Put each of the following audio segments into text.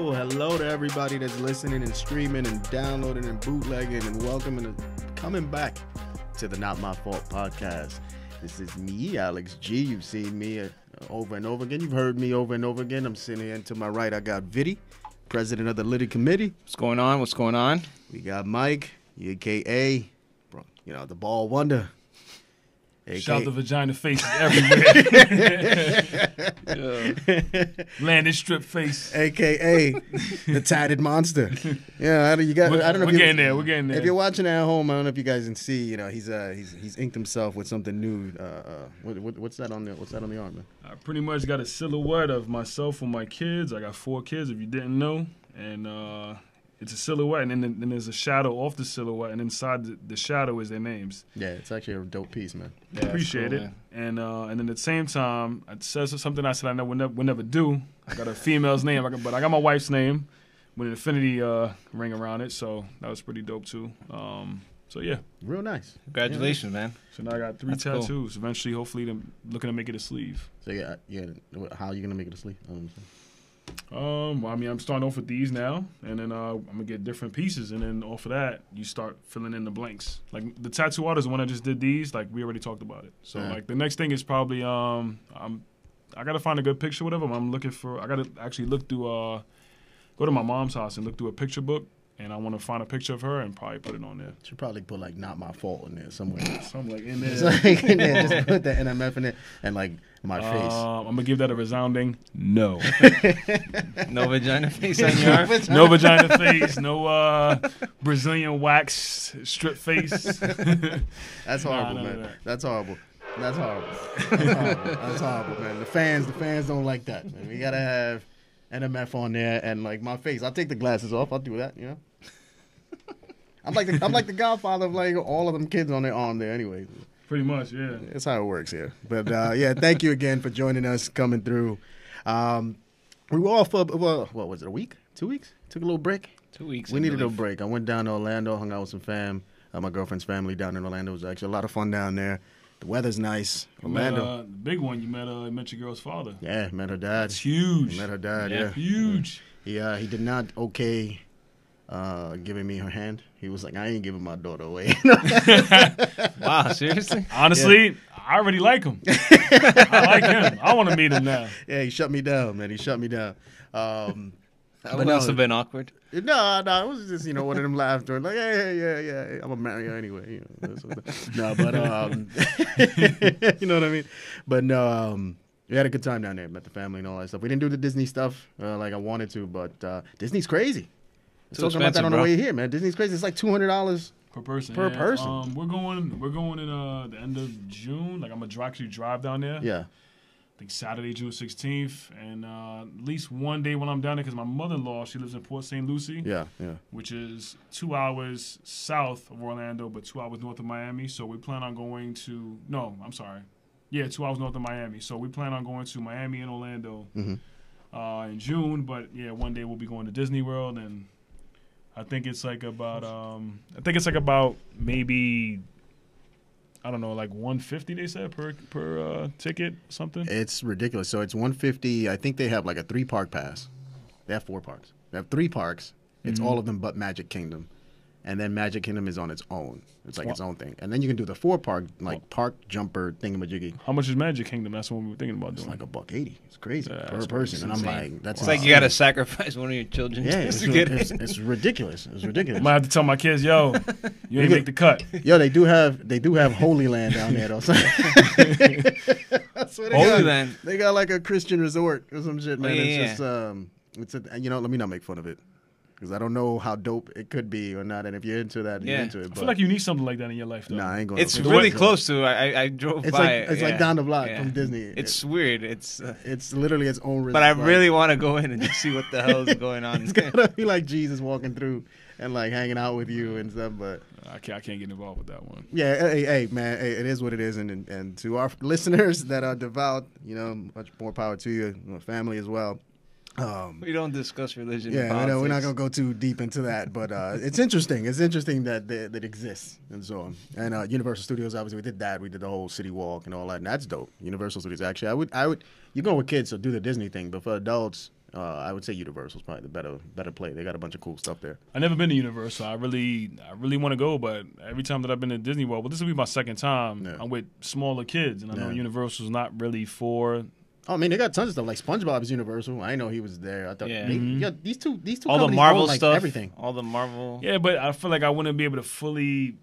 Hello to everybody that's listening and streaming and downloading and bootlegging and welcoming and coming back to the Notmyfault podcast. This is me, Alex G. You've seen me over and over again. You've heard me over and over again. I'm sitting here, and to my right, I got Viddy, president of the Liddy Committee. What's going on? What's going on? We got Mike, a.k.a. the Ball Wonder. Shout the vagina faces everywhere. Landed strip face. A.K.A. the tatted monster. Yeah, I don't know. We're getting there. We're getting there. If you're watching at home, I don't know if you guys can see. He's inked himself with something new. What's that on the arm, man? I pretty much got a silhouette of myself and my kids. I got 4 kids, if you didn't know, and it's a silhouette, and then there's a shadow off the silhouette, and inside the shadow is their names. Yeah, it's actually a dope piece, man. Yeah, appreciate it. Man. And then at the same time, it says something I said I would never do. I got a female's name, but I got my wife's name with an infinity ring around it, so that was pretty dope too. So yeah, real nice. Congratulations, man. So now I got 3 tattoos. Cool. Eventually, hopefully, I'm looking to make it a sleeve. So yeah. How are you gonna make it a sleeve? Well, I mean, I'm starting off with these now, and then I'm gonna get different pieces, and then off of that, you start filling in the blanks. Like the tattoo artist, when I just did these, like we already talked about it. So like the next thing is probably I gotta find a good picture, whatever. I'm looking for. I gotta actually look through go to my mom's house and look through a picture book. And I want to find a picture of her and probably put it on there. Should probably put like "Not My Fault" in there somewhere. Something like in there. Just put the NMF in it and like my face. I'm gonna give that a resounding no. No vagina face on your arm. No vagina face. No Brazilian wax strip face. That's horrible, man. That's horrible. That's horrible, man. The fans don't like that, man. We gotta have NMF on there and like my face. I'll take the glasses off. I'll do that, you know. I'm like the godfather of like all of them kids on their arm there anyway. Pretty much, yeah. That's how it works here. But yeah, thank you again for joining us, coming through. We were off for what was it, a week? 2 weeks? Took a little break. 2 weeks. We needed a break. I went down to Orlando, hung out with some fam. My girlfriend's family down in Orlando. It was actually a lot of fun down there. The weather's nice. Orlando. The big one, you met your girl's father. Yeah, met her dad. It's huge. Met her dad, yeah. Huge. He did not giving me her hand. He was like, I ain't giving my daughter away. Wow, seriously? Honestly, I already like him. I like him. I want to meet him now. Yeah, he shut me down, man. He shut me down. That would also been awkward. No, it was just, one of them laughter. Like, yeah, I'm going to marry her anyway. No, but, you know what I mean? But, no, we had a good time down there. Met the family and all that stuff. We didn't do the Disney stuff like I wanted to, but Disney's crazy. Talking about that on the way here, man. Disney's crazy. It's like $200 per person. Person. We're going in the end of June. Like I'm gonna actually drive down there. Yeah. I think Saturday, June 16th, and at least one day when I'm down there, because my mother-in-law, she lives in Port St. Lucie. Yeah. Which is 2 hours south of Orlando, but 2 hours north of Miami. So we plan on going to 2 hours north of Miami. So we plan on going to Miami and Orlando in June. But yeah, one day we'll be going to Disney World, and I think it's like about maybe, I don't know, like $150 they said per ticket, something. It's ridiculous. So it's $150. I think they have like a 3-park pass. They have 4 parks. They have 3 parks. It's all of them but Magic Kingdom. And then Magic Kingdom is on its own. It's like its own thing. And then you can do the 4-park, park jumper thingamajiggy. How much is Magic Kingdom? That's what we were thinking about doing. It's like $180. It's crazy per person. And I'm like, that's it's like you got to sacrifice one of your children. Yeah, it's ridiculous. It's ridiculous. I might have to tell my kids, yo, you ain't make the cut. Yo, they do have Holy Land down there though. Holy Land. They got like a Christian resort or some shit, man. Yeah. It's just let me not make fun of it. Because I don't know how dope it could be or not, and if you're into that, you're into it. But I feel like you need something like that in your life, though. Nah, I ain't going. It's really close to. I drove by. It's like down the block from Disney. It's weird. It's literally its own. But I really want to go in and just see what the hell is going on. It's gotta be like Jesus walking through and like hanging out with you and stuff. But I can't get involved with that one. Yeah, hey, man, it is what it is, and to our listeners that are devout, much more power to you, family as well. We don't discuss religion. Yeah, we're not gonna go too deep into that, but it's interesting. It's interesting that it exists and so on. And Universal Studios, obviously, we did that. We did the whole city walk and all that, and that's dope. Universal Studios, actually, I would. You go with kids, so do the Disney thing, but for adults, I would say Universal's probably the better play. They got a bunch of cool stuff there. I've never been to Universal. I really want to go, but every time that I've been to Disney World, well, this will be my second time. Yeah. I'm with smaller kids, and I know Universal's not really for. Oh, I mean, they got tons of stuff. Like SpongeBob's Universal. I didn't know he was there. I thought these two all the Marvel own, stuff, everything. All the Marvel. Yeah, but I feel like I wouldn't be able to fully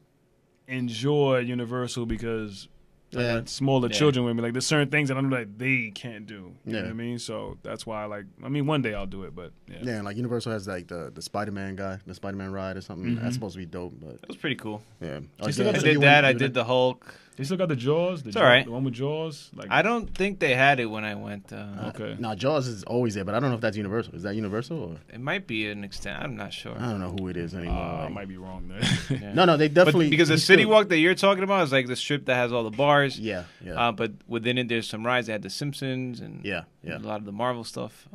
enjoy Universal because I got smaller children with me. Like, there's certain things that I'm like they can't do. You know what I mean? So that's why one day I'll do it, but yeah, like Universal has like the Spider-Man guy, the Spider-Man ride or something. That's supposed to be dope, but it was pretty cool. Yeah, I did that. I did the Hulk. They still got the Jaws. It's all right. The one with Jaws. Like, I don't think they had it when I went. Okay. No, Jaws is always there, but I don't know if that's Universal. Is that Universal? Or? It might be an extent. I'm not sure. I don't know who it is anymore. I might be wrong there. Yeah. No, they definitely. But because the City Walk that you're talking about is like the strip that has all the bars. Yeah. But within it, there's some rides. They had the Simpsons and a lot of the Marvel stuff.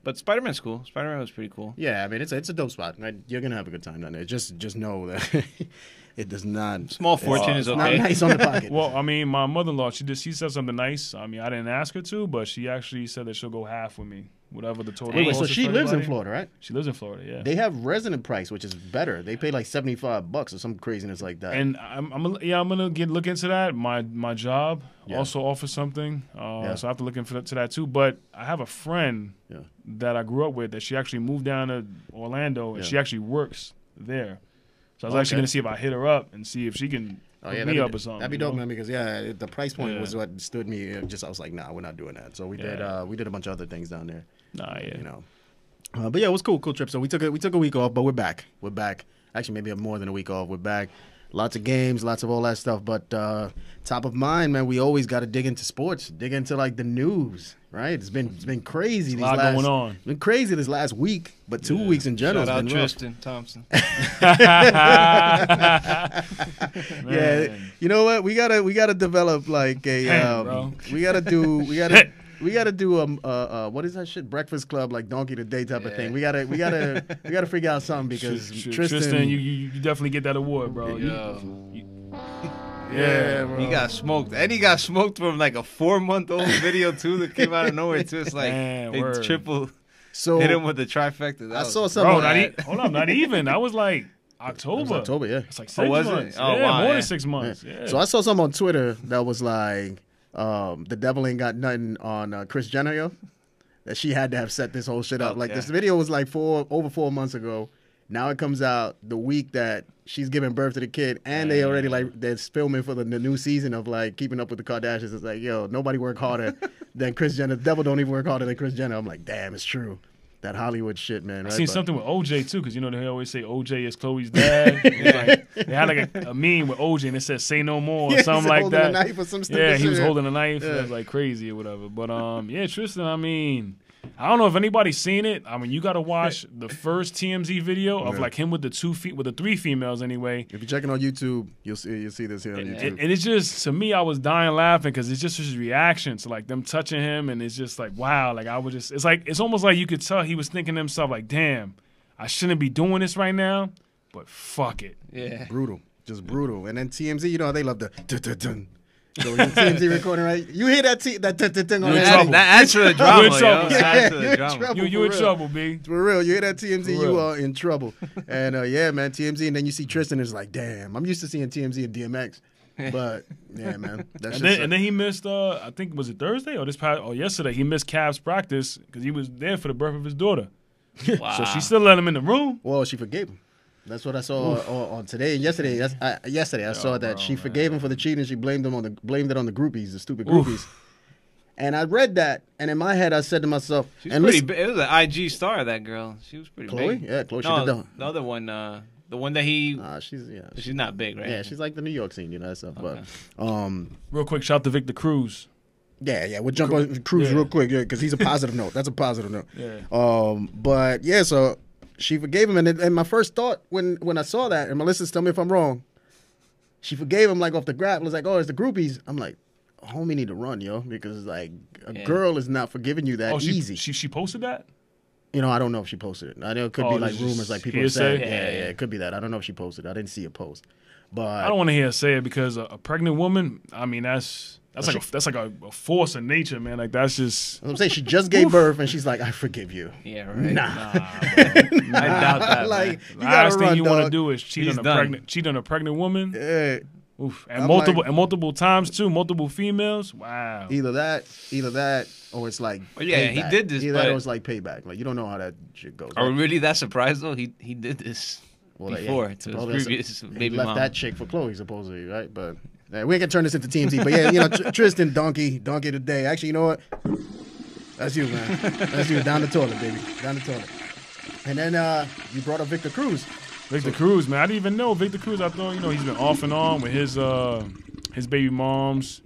But Spider-Man's cool. Spider-Man was pretty cool. Yeah, I mean, it's a dope spot. Right? You're going to have a good time down there. Just know that it does not... Small fortune is okay. Not nice on the pocket. Well, I mean, my mother-in-law, she said something nice. I mean, I didn't ask her to, but she actually said that she'll go half with me. Whatever the total Wait, so she lives in Florida, right? She lives in Florida, yeah. They have resident price, which is better. They pay like $75 or some craziness like that. And I'm gonna look into that. My job also offers something, so I have to look into that too. But I have a friend that I grew up with that she actually moved down to Orlando and she actually works there. So I was actually gonna see if I hit her up and see if she can. Hook me up or something. That'd be dope, man. Because the price point was what stood me. I was like, nah, we're not doing that. So we did a bunch of other things down there. You know. But yeah, it was cool trip. So we took a week off, but we're back. Actually, maybe more than a week off. We're back. Lots of games, lots of all that stuff. But top of mind, man, we always got to dig into sports, dig into like the news, right? It's been crazy. There's a lot going on. It's been crazy this last week, but 2 weeks in general. Shout out Tristan Thompson. Yeah, you know what? We gotta develop like a we gotta do what is that shit? Breakfast Club, like Donkey Today type of thing. We gotta figure out something because Tristan, you definitely get that award, bro. Yeah, bro. He got smoked, and he got smoked from like a 4-month-old video too that came out of nowhere too. It's like they triple hit him with the trifecta. I saw something. Bro, hold up, not even. I was like October. October, yeah. It's like 6 months. Oh, wow, more than 6 months. Yeah. So I saw something on Twitter that was like, the devil ain't got nothing on Kris Jenner, yo. That she had to have set this whole shit up. Like this video was like over 4 months ago. Now it comes out the week that she's giving birth to the kid, and they already they're filming for the new season of like Keeping Up with the Kardashians. It's like, yo, nobody work harder than Kris Jenner. The devil don't even work harder than Kris Jenner. I'm like, damn, it's true. That Hollywood shit, man. Right? I seen something with OJ too, because you know they always say OJ is Chloe's dad. Like, they had like a meme with OJ and it said "Say no more" or something like that. A knife or some he was holding a knife. It was like crazy or whatever. But Tristan, I mean, I don't know if anybody's seen it. I mean, you got to watch the first TMZ video of like him with the 3 females anyway. If you're checking on YouTube, you'll see this here on YouTube. And it's just, to me, I was dying laughing because it's just his reaction to like them touching him, and it's just like, wow. Like it's almost like you could tell he was thinking to himself like, damn, I shouldn't be doing this right now, but fuck it. Yeah, brutal, just brutal. And then TMZ, you know, they love the dun-dun-dun. So when TMZ recording, right? You hear that thing on that? That's for the drama. You in trouble, B. For real. You hear that TMZ, you are in trouble. And man, TMZ, and then you see Tristan is like, damn, I'm used to seeing TMZ and DMX. But yeah, man. And then he missed I think was it Thursday or yesterday, he missed Cavs practice because he was there for the birth of his daughter. Wow. So she still let him in the room. Well, she forgave him. That's what I saw on today and yesterday. I saw that she forgave him for the cheating. She blamed it on the groupies, the stupid groupies. And I read that, and in my head, I said to myself, "She's pretty big. It was an IG star, that girl. She was pretty big." Yeah, Chloe. No, the other one, the one that he. She's not big, right? Yeah, she's like the New York scene, you know that stuff. Okay. But real quick, shout out to Victor Cruz. Yeah, we'll jump on Cruz real quick, because he's a positive note. That's a positive note. Yeah. But yeah, so. She forgave him, and my first thought when I saw that, and Melissa, tell me if I'm wrong, she forgave him like off the grab. It was like, oh, it's the groupies. I'm like, homie need to run, yo, because like a girl is not forgiving you that easy. She posted that? You know, I don't know if she posted it. I know it could be like rumors, like people say. Yeah, it could be that. I don't know if she posted it. I didn't see a post. But I don't want to hear her say it because a pregnant woman, I mean, that's That's like a force of nature, man. Like that's just. I'm saying she just gave birth and she's like, I forgive you. Yeah, right. Nah, bro. I doubt that. Like, man. Last thing you want to do is cheat He's on done. a pregnant woman. Yeah. Oof. And I'm multiple times too, multiple females. Wow. Either that, or it's like yeah, payback. he did this, Either that, but- or it's like payback. Like you don't know how that shit goes. Are we really that surprised though? He did this before to his previous he baby left mom. that chick for Chloe supposedly, right? But we ain't gonna turn this into TMZ. But yeah, you know, Tristan, donkey today. Actually, you know what? That's you, man. That's you. Down the toilet, baby. Down the toilet. And then you brought up Victor Cruz. Victor Cruz, man. I didn't even know Victor Cruz. I thought, he's been off and on with his baby moms.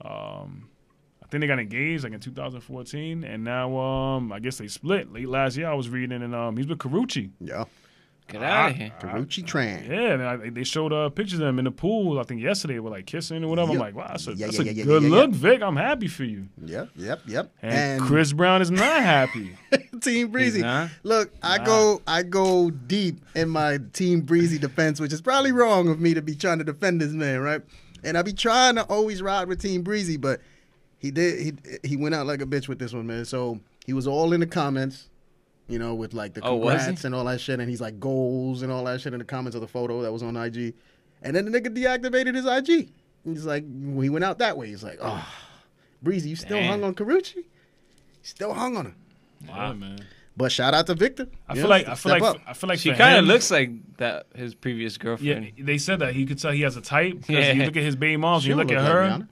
I think they got engaged like in 2014, and now I guess they split late last year. I was reading, and he's with Carucci. Yeah. Get out of here. Carucci Tran. Yeah, and they showed pictures of them in the pool. I think yesterday, with like kissing or whatever. Yep. I'm like, wow, that's a Yeah, good look, Vic. I'm happy for you. Yep. And Chris Brown is not happy. Team Breezy. Nah. Look, I go deep in my Team Breezy defense, which is probably wrong of me to be trying to defend this man, right? And I be trying to always ride with Team Breezy, but he went out like a bitch with this one, man. So he was all in the comments, with like the congrats and all that shit, and he's like goals and all that shit in the comments of the photo that was on IG. And then the nigga deactivated his IG. He's like, he went out that way. He's like, oh, Breezy, you still hung on Carucci? Still hung on him. Wow, man. But shout out to Victor. I feel like She kind of looks like that his previous girlfriend. Yeah, they said that he could tell he has a type because you look at his baby moms, She you don't look at look like her. Rihanna.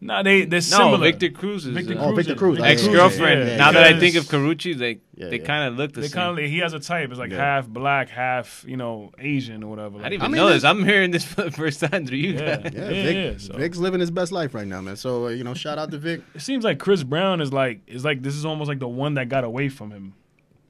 No, they're similar. Victor Cruz is Victor Cruz. ex-girlfriend. Yeah, now that I think because- of Carucci, they kind of look the same. He has a type. It's like half black, half Asian or whatever. I didn't even know this. I'm hearing this for the first time through you guys. Vic, So. Vic's living his best life right now, man. So shout out to Vic. It seems like Chris Brown is like this is almost like the one that got away from him.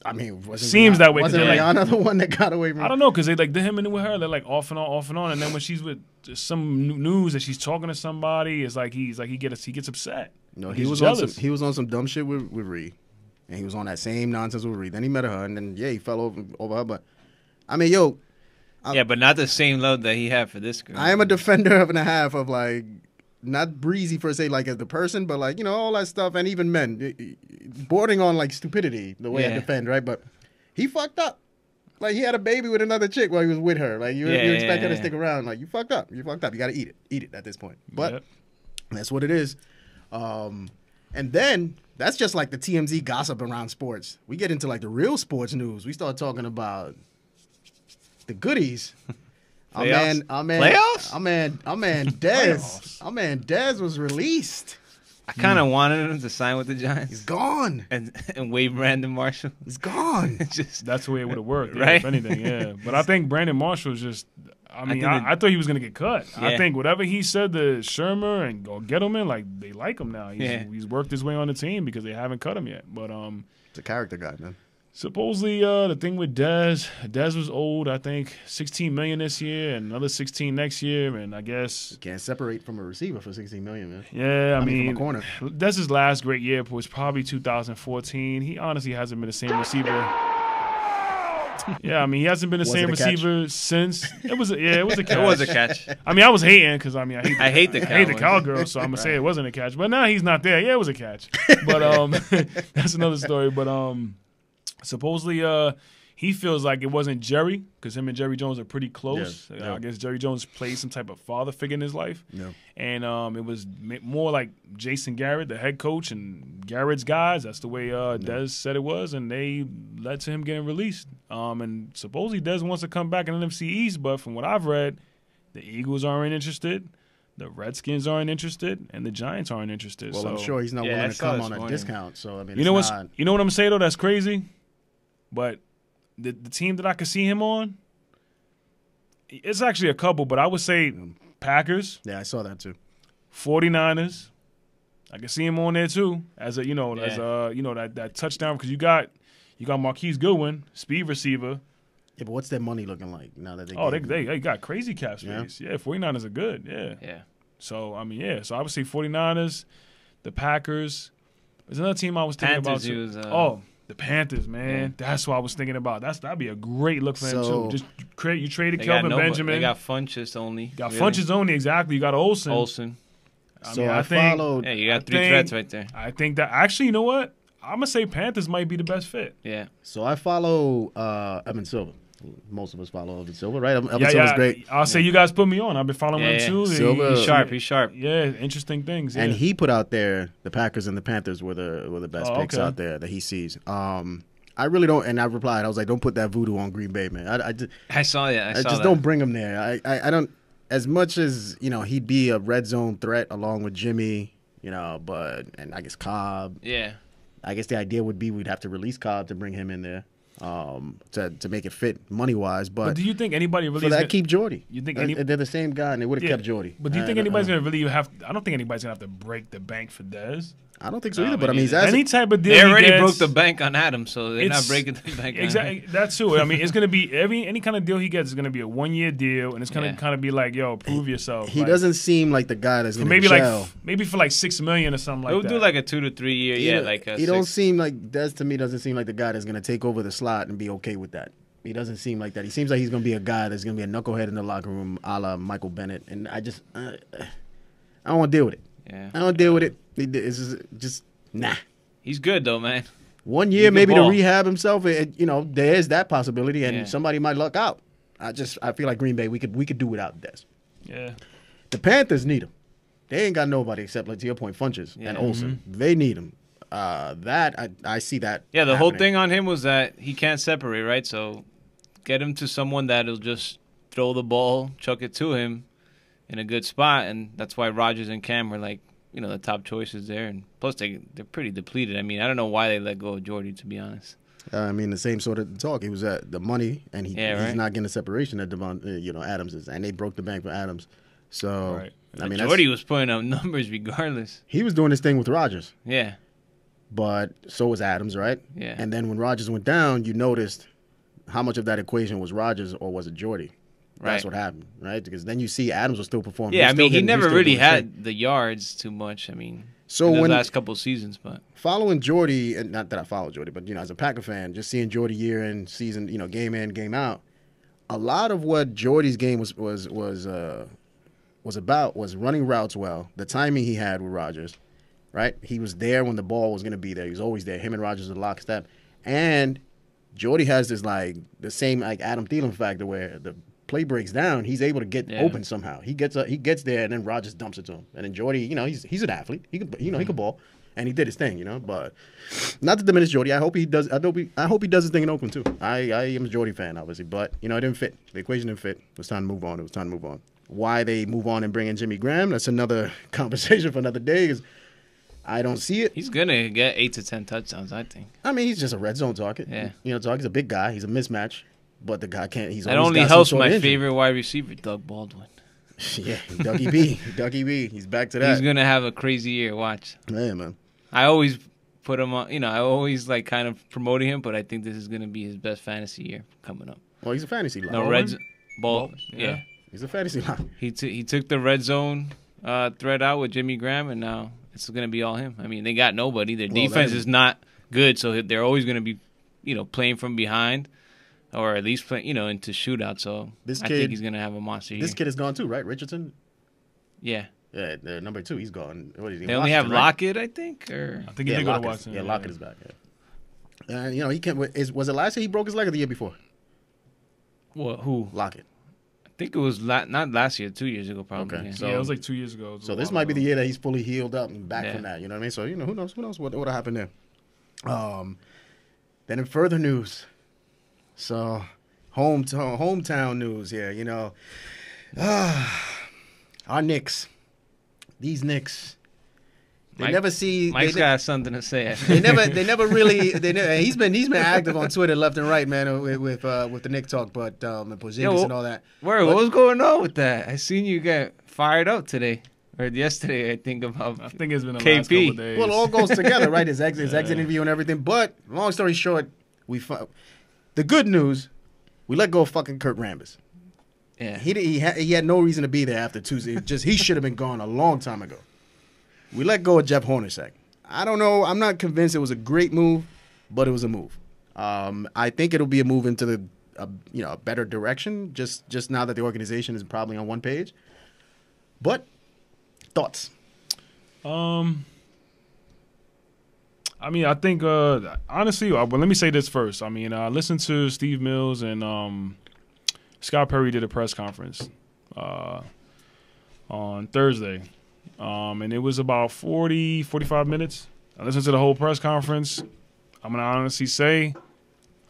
I mean, Seems that way, 'cause Wasn't they're Rihanna the one that got away from him? I don't know, because they like him and with her, they're like off and on, and then when she's with some news that she's talking to somebody, it's like he gets upset. No, Like, he he's was jealous. on some dumb shit with Ree, and he was on that same nonsense with Ree. Then he met her, and then he fell over her. But I mean, But not the same love that he had for this girl. I am a defender of and a half of like not Breezy per se, like as the person, but like all that stuff, and even men bordering on like stupidity the way I defend, right? But he fucked up. Like he had a baby with another chick while he was with her. Like you expect her to stick around. Like you fucked up. You fucked up. You got to eat it at this point. But that's what it is. And then that's just like the TMZ gossip around sports. We get into like the real sports news. We start talking about the goodies. Our man, Playoffs? Our man, Dez. Our man, Dez was released. I kind of wanted him to sign with the Giants. He's gone. And waive Brandon Marshall. He's gone. That's the way it would have worked, right? If anything, yeah. But I think Brandon Marshall was just. I thought he was gonna get cut. Yeah. I think whatever he said to Shermer and Gettleman, like they like him now. He's worked his way on the team because they haven't cut him yet. But it's a character guy, man. Supposedly, the thing with Dez was old. I think $16 million this year and another $16 next year, and I guess you can't separate from a receiver for $16 million, man. Yeah, I mean, from a corner. Dez's last great year was probably 2014. He honestly hasn't been the same receiver. Yeah, I mean, he hasn't been the same receiver since. It was a catch. It was a catch. I mean, I was hating because I hate the Cowgirls, so I'm gonna say it wasn't a catch. But now he's not there. Yeah, it was a catch. But that's another story. But supposedly, he feels like it wasn't Jerry because him and Jerry Jones are pretty close. I guess Jerry Jones played some type of father figure in his life. Yeah. And it was more like Jason Garrett, the head coach, and Garrett's guys. That's the way Dez said it was, and they led to him getting released. And supposedly Dez wants to come back in the NFC East, but from what I've read, the Eagles aren't interested. The Redskins aren't interested, and the Giants aren't interested. Well, I'm sure he's not willing to come on a discount. So I mean, you know what I'm gonna say though? That's crazy. But the team that I could see him on, it's actually a couple, but I would say Packers. Yeah, I saw that too. 49ers. I can see him on there too as that touchdown because you got Marquise Goodwin, speed receiver. Yeah, but what's their money looking like now that they got crazy cap space. Yeah, 49ers are good. Yeah. So I mean, so I would say 49ers, the Packers. There's another team I was thinking about too. The Panthers, man. Yeah. That's what I was thinking about. That'd be a great look for him too. Just you traded Kelvin Benjamin. They got Funchess only. Funchess only, exactly. You got Olsen. I followed. Yeah, you got three threats right there. I think that actually, you know what? I'm gonna say Panthers might be the best fit. Yeah. So I follow Evan Silva. Most of us follow Evan Silva, right? Evan Silva's great. I'll say you guys put me on. I've been following him too. Silva, he's sharp. Yeah, interesting things. Yeah. And he put out there the Packers and the Panthers were the best picks out there that he sees. I really don't, and I replied, I was like, don't put that voodoo on Green Bay, man. I saw that. I saw just that. don't bring him there. I don't, as much as, he'd be a red zone threat along with Jimmy, and I guess Cobb. Yeah. I guess the idea would be we'd have to release Cobb to bring him in there to make it fit money-wise. But do you think anybody really keep Jordy? You think they're the same guy, and they would have kept Jordy. But do you think anybody's going to really have – I don't think anybody's going to have to break the bank for Dez. I don't think so either, but I mean, he's any type of deal. They already broke the bank on Adams, so they're not breaking the bank. Exactly, that's true. I mean, it's gonna be any kind of deal he gets is gonna be a 1-year deal, and it's gonna kind of be like, yo, prove yourself. He doesn't seem like the guy that's gonna maybe for like $6 million or something like that. He'll do like a 2 to 3 year, he don't seem like Dez to me. Doesn't seem like the guy that's gonna take over the slot and be okay with that. He doesn't seem like that. He seems like he's gonna be a guy that's gonna be a knucklehead in the locker room, a la Michael Bennett, and I don't want to deal with it. Yeah, I don't deal with it. It's just. Nah. He's good, though, man. 1 year maybe to rehab himself. There is that possibility, and somebody might luck out. I feel like Green Bay, we could do without Dez. Yeah. The Panthers need him. They ain't got nobody except, like to your point, Funches and Olsen. Mm-hmm. They need him. I see that. Yeah, the whole thing on him was that he can't separate, right? So get him to someone that'll just throw the ball, chuck it to him in a good spot, and that's why Rodgers and Cam were like, the top choices there, and plus they're pretty depleted. I mean, I don't know why they let go of Jordy, to be honest. I mean, the same sort of talk. He was at the money, and he's not getting the separation that Adams is, and they broke the bank for Adams. So, I mean, Jordy was putting up numbers regardless. He was doing his thing with Rodgers. Yeah. But so was Adams, right? Yeah. And then when Rodgers went down, you noticed how much of that equation was Rodgers or was it Jordy? That's what happened, right? Because then you see Adams was still performing. Yeah, he never really had the yards too much. I mean, in the last couple of seasons, but following Jordy, and not that I follow Jordy, but as a Packer fan, just seeing Jordy year in, season, game in, game out, a lot of what Jordy's game was about was running routes well, the timing he had with Rodgers, right? He was there when the ball was going to be there. He was always there. Him and Rodgers were lockstep, and Jordy has this the same Adam Thielen factor where the play breaks down, he's able to get open somehow. He gets there, and then Rodgers dumps it to him. And then Jordy, he's an athlete. He can ball, and he did his thing, But not to diminish Jordy. I hope he does. I hope he does his thing in Oakland too. I am a Jordy fan, obviously, but it didn't fit. The equation didn't fit. It was time to move on. Why they move on and bring in Jimmy Graham? That's another conversation for another day. Because I don't see it. He's gonna get 8 to 10 touchdowns, I think. I mean, he's just a red zone target. Yeah, he's a big guy. He's a mismatch. But the guy can't. That only helps my favorite wide receiver, Doug Baldwin. Yeah, Dougie B. He's back to that. He's gonna have a crazy year. Watch. Yeah, man. I always put him on. I always kind of promoting him, but I think this is gonna be his best fantasy year coming up. Well, he's a fantasy line. No red ball. Yeah, he's a fantasy line. He took the red zone threat out with Jimmy Graham, and now it's gonna be all him. I mean, they got nobody. Their defense is not good, so they're always gonna be, playing from behind. Or at least play, into shootout. So I think he's gonna have a monster year. This kid is gone too, right? Richardson. Yeah. Yeah, number 2, he's gone. What is he? They only have Lockett, I think. Or I think he did go to Washington. Yeah, Lockett is back. Yeah. And he can't. Was it last year he broke his leg or the year before? What? Who? Lockett. I think it was not last year, 2 years ago, probably. Okay. Yeah. So, it was like 2 years ago. So this might be the year that he's fully healed up and back from that. You know what I mean? So who knows what'll happen there. Then in further news, so. Hometown news here, our Knicks. These Knicks. Mike's got something to say. They never really. He's been active on Twitter left and right, man, with the Knick talk, but and Porzingis and all that. What was going on with that? I seen you get fired up today or yesterday. I think it's been the last couple of days. Well, it all goes together, right? His exit interview and everything. But long story short, the good news. We let go of fucking Kurt Rambis. Yeah, he had no reason to be there after Tuesday. He should have been gone a long time ago. We let go of Jeff Hornacek. I don't know. I'm not convinced it was a great move, but it was a move. I think it'll be a move into a better direction. Just now that the organization is probably on one page. But thoughts. I mean, I think honestly, well, let me say this first. I mean, I listened to Steve Mills and Scott Perry did a press conference on Thursday, and it was about 45 minutes. I listened to the whole press conference. I'm gonna honestly say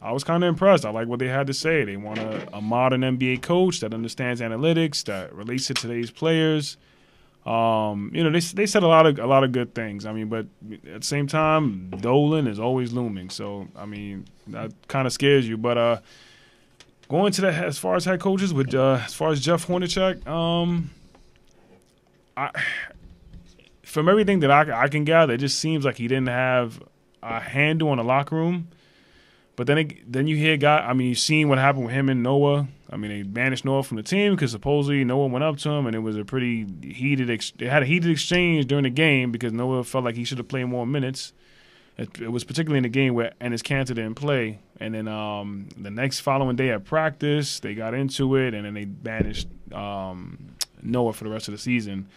I was kind of impressed. I like what they had to say. They want a modern NBA coach that understands analytics, that relates to today's players. They said a lot of good things. I mean, but at the same time, Dolan is always looming. So I mean, that kind of scares you. But going to that, as far as head coaches, with as far as Jeff Hornacek, from everything that I can gather, it just seems like he didn't have a handle on the locker room. But then you hear you've seen what happened with him and Noah. I mean, they banished Noah from the team because supposedly Noah went up to him, and it was a pretty heated. They had a heated exchange during the game because Noah felt like he should have played more minutes. It was particularly in the game where Enes Kanter didn't play, and then the next following day at practice, they got into it, and then they banished Noah for the rest of the season.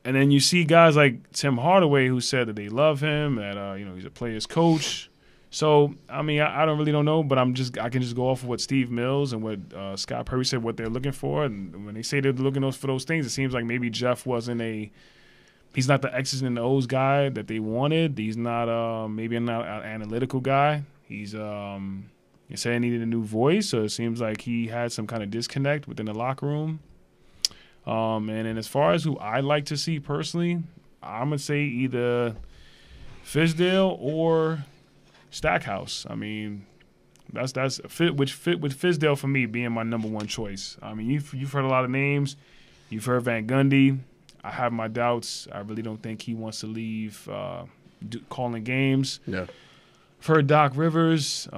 And then you see guys like Tim Hardaway who said that they love him, that he's a player's coach. So I mean, I don't know, but I can just go off of what Steve Mills and what Scott Perry said, what they're looking for, and when they say they're looking for those things, it seems like maybe Jeff he's not the X's and O's guy that they wanted. He's not maybe not an analytical guy. He said he needed a new voice, so it seems like he had some kind of disconnect within the locker room. And then as far as who I like to see personally, I'm gonna say either Fizdale or Stackhouse. I mean, that's fit with Fizdale for me being my number one choice. I mean, you've heard a lot of names. You've heard Van Gundy. I have my doubts. I really don't think he wants to leave calling games. Yeah. I've heard Doc Rivers.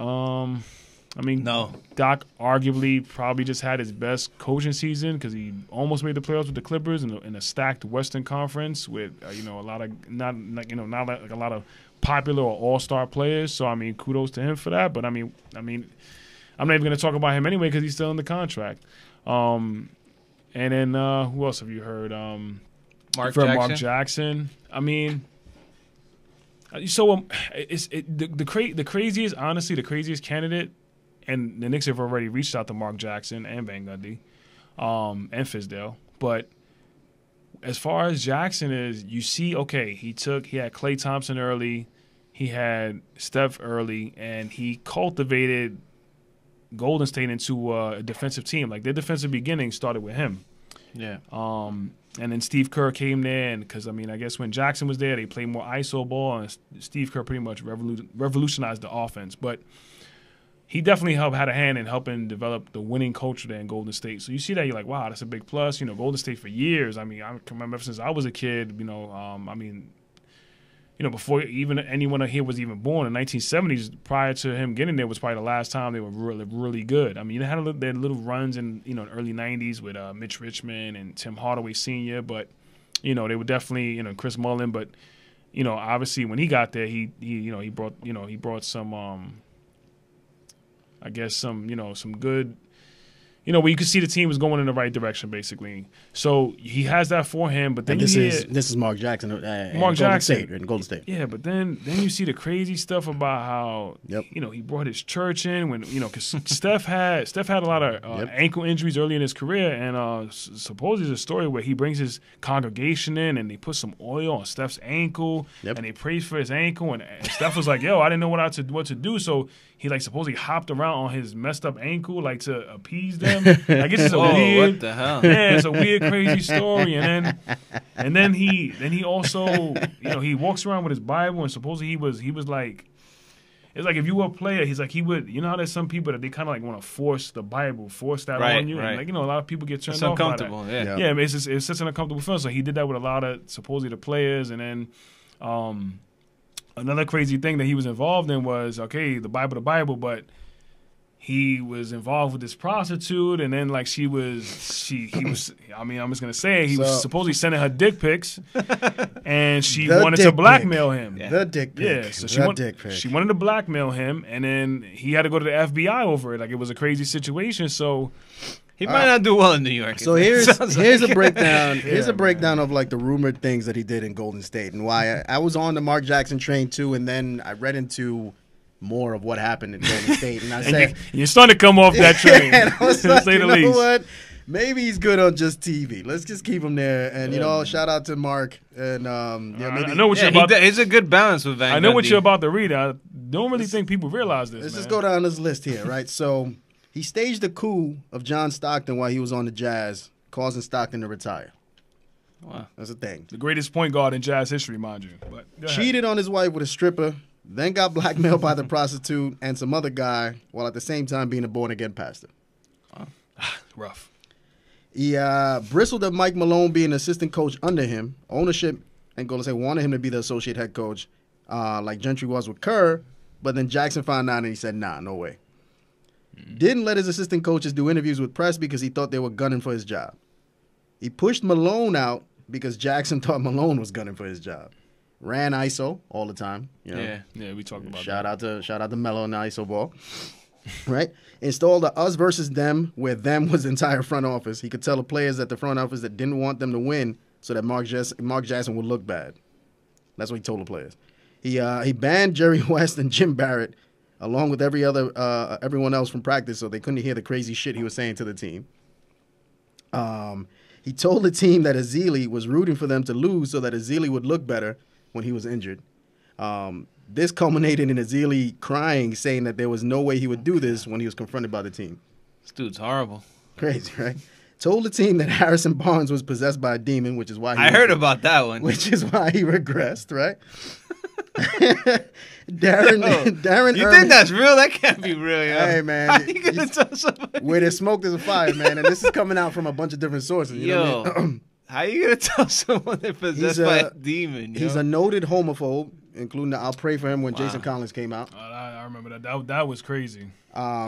No. Doc arguably probably just had his best coaching season because he almost made the playoffs with the Clippers in a stacked Western Conference with a lot of not like a lot of popular or all-star players. So I mean, kudos to him for that. But I mean, I'm not even going to talk about him anyway because he's still in the contract. And then who else have you heard? Mark Jackson. I mean. So the craziest candidate. And the Knicks have already reached out to Mark Jackson and Van Gundy and Fizdale. But as far as Jackson is, you see, okay, he had Klay Thompson early, he had Steph early, and he cultivated Golden State into a defensive team. Like their defensive beginning started with him. Yeah. And then Steve Kerr came there, and because I guess when Jackson was there, they played more ISO ball, and Steve Kerr pretty much revolutionized the offense. But he definitely had a hand in helping develop the winning culture there in Golden State. So you see that, you're like, wow, that's a big plus. Golden State for years. I mean, I can remember since I was a kid, before even anyone here was even born in the 1970s, prior to him getting there was probably the last time they were really, really good. I mean, they had their little runs in, early 90s with Mitch Richmond and Tim Hardaway Sr., but, they were definitely, Chris Mullin. But, obviously when he got there, he brought some, I guess some good, where you could see the team was going in the right direction, basically. So he has that for him. But then this is Mark Jackson. In Golden State. Yeah, but then you see the crazy stuff about how he brought his church in when because Steph had a lot of ankle injuries early in his career, and supposedly there's a story where he brings his congregation in and they put some oil on Steph's ankle and they prayed for his ankle, and Steph was like, "Yo, I didn't know what to do," so he supposedly hopped around on his messed up ankle to appease them. Like it's just a weird, what the hell? Yeah, it's a weird, crazy story. And then he also he walks around with his Bible, and supposedly he was like, it's like if you were a player, he's like he would, how there's some people that they kind of like want to force the Bible, force that on you, and a lot of people get turned off by that. Yeah, it's such an uncomfortable feeling. So he did that with a lot of supposedly the players, and then another crazy thing that he was involved in was the Bible, but he was involved with this prostitute, and then he was supposedly sending her dick pics, and she wanted to blackmail him. Yeah. The dick pic. Yeah, so she wanted to blackmail him, and then he had to go to the FBI over it. Like it was a crazy situation. So He might not do well in New York. So here's a breakdown. Here's a breakdown of like the rumored things that he did in Golden State and why I was on the Mark Jackson train too, and then I read into more of what happened in Golden State, and I said you're starting to come off that train. And I was like, say the you know least. what? Maybe he's good on just TV. Let's just keep him there. And shout out to Mark. And maybe I know what you're about. It's a good balance with Van Gundy. I know what you're about to read. I don't really think people realize this. Let's just go down this list here, right? So he staged the coup of John Stockton while he was on the Jazz, causing Stockton to retire. Wow. That's a thing. The greatest point guard in Jazz history, mind you. But cheated on his wife with a stripper, then got blackmailed by the prostitute and some other guy, while at the same time being a born-again pastor. Wow. Rough. He bristled at Mike Malone being an assistant coach under him. Ownership and Golden State wanted him to be the associate head coach, like Gentry was with Kerr. But then Jackson found out and he said, nah, no way. Didn't let his assistant coaches do interviews with press because he thought they were gunning for his job. He pushed Malone out because Jackson thought Malone was gunning for his job. Ran ISO all the time. You know? Yeah, we talked about Shout out to Melo and the ISO ball. Right? Installed a us versus them, where them was the entire front office. He could tell the players at the front office that didn't want them to win so that Mark Jackson would look bad. That's what he told the players. He banned Jerry West and Jim Barrett, along with everyone else from practice, so they couldn't hear the crazy shit he was saying to the team. He told the team that Ezeli was rooting for them to lose so that Ezeli would look better when he was injured. This culminated in Ezeli crying, saying that there was no way he would do this when he was confronted by the team. This dude's horrible. Crazy, right? Told the team that Harrison Barnes was possessed by a demon, which is why I heard about that one. Which is why he regressed, right? Darren. You think that's real? That can't be real, yo. Hey, man. How you gonna tell somebody? Where there's smoke, there's a fire, man. And this is coming out from a bunch of different sources. You know what I mean? How you gonna tell someone they're possessed by a demon? He's a noted homophobe, including the I'll pray for him when Jason Collins came out. I remember that. That was crazy.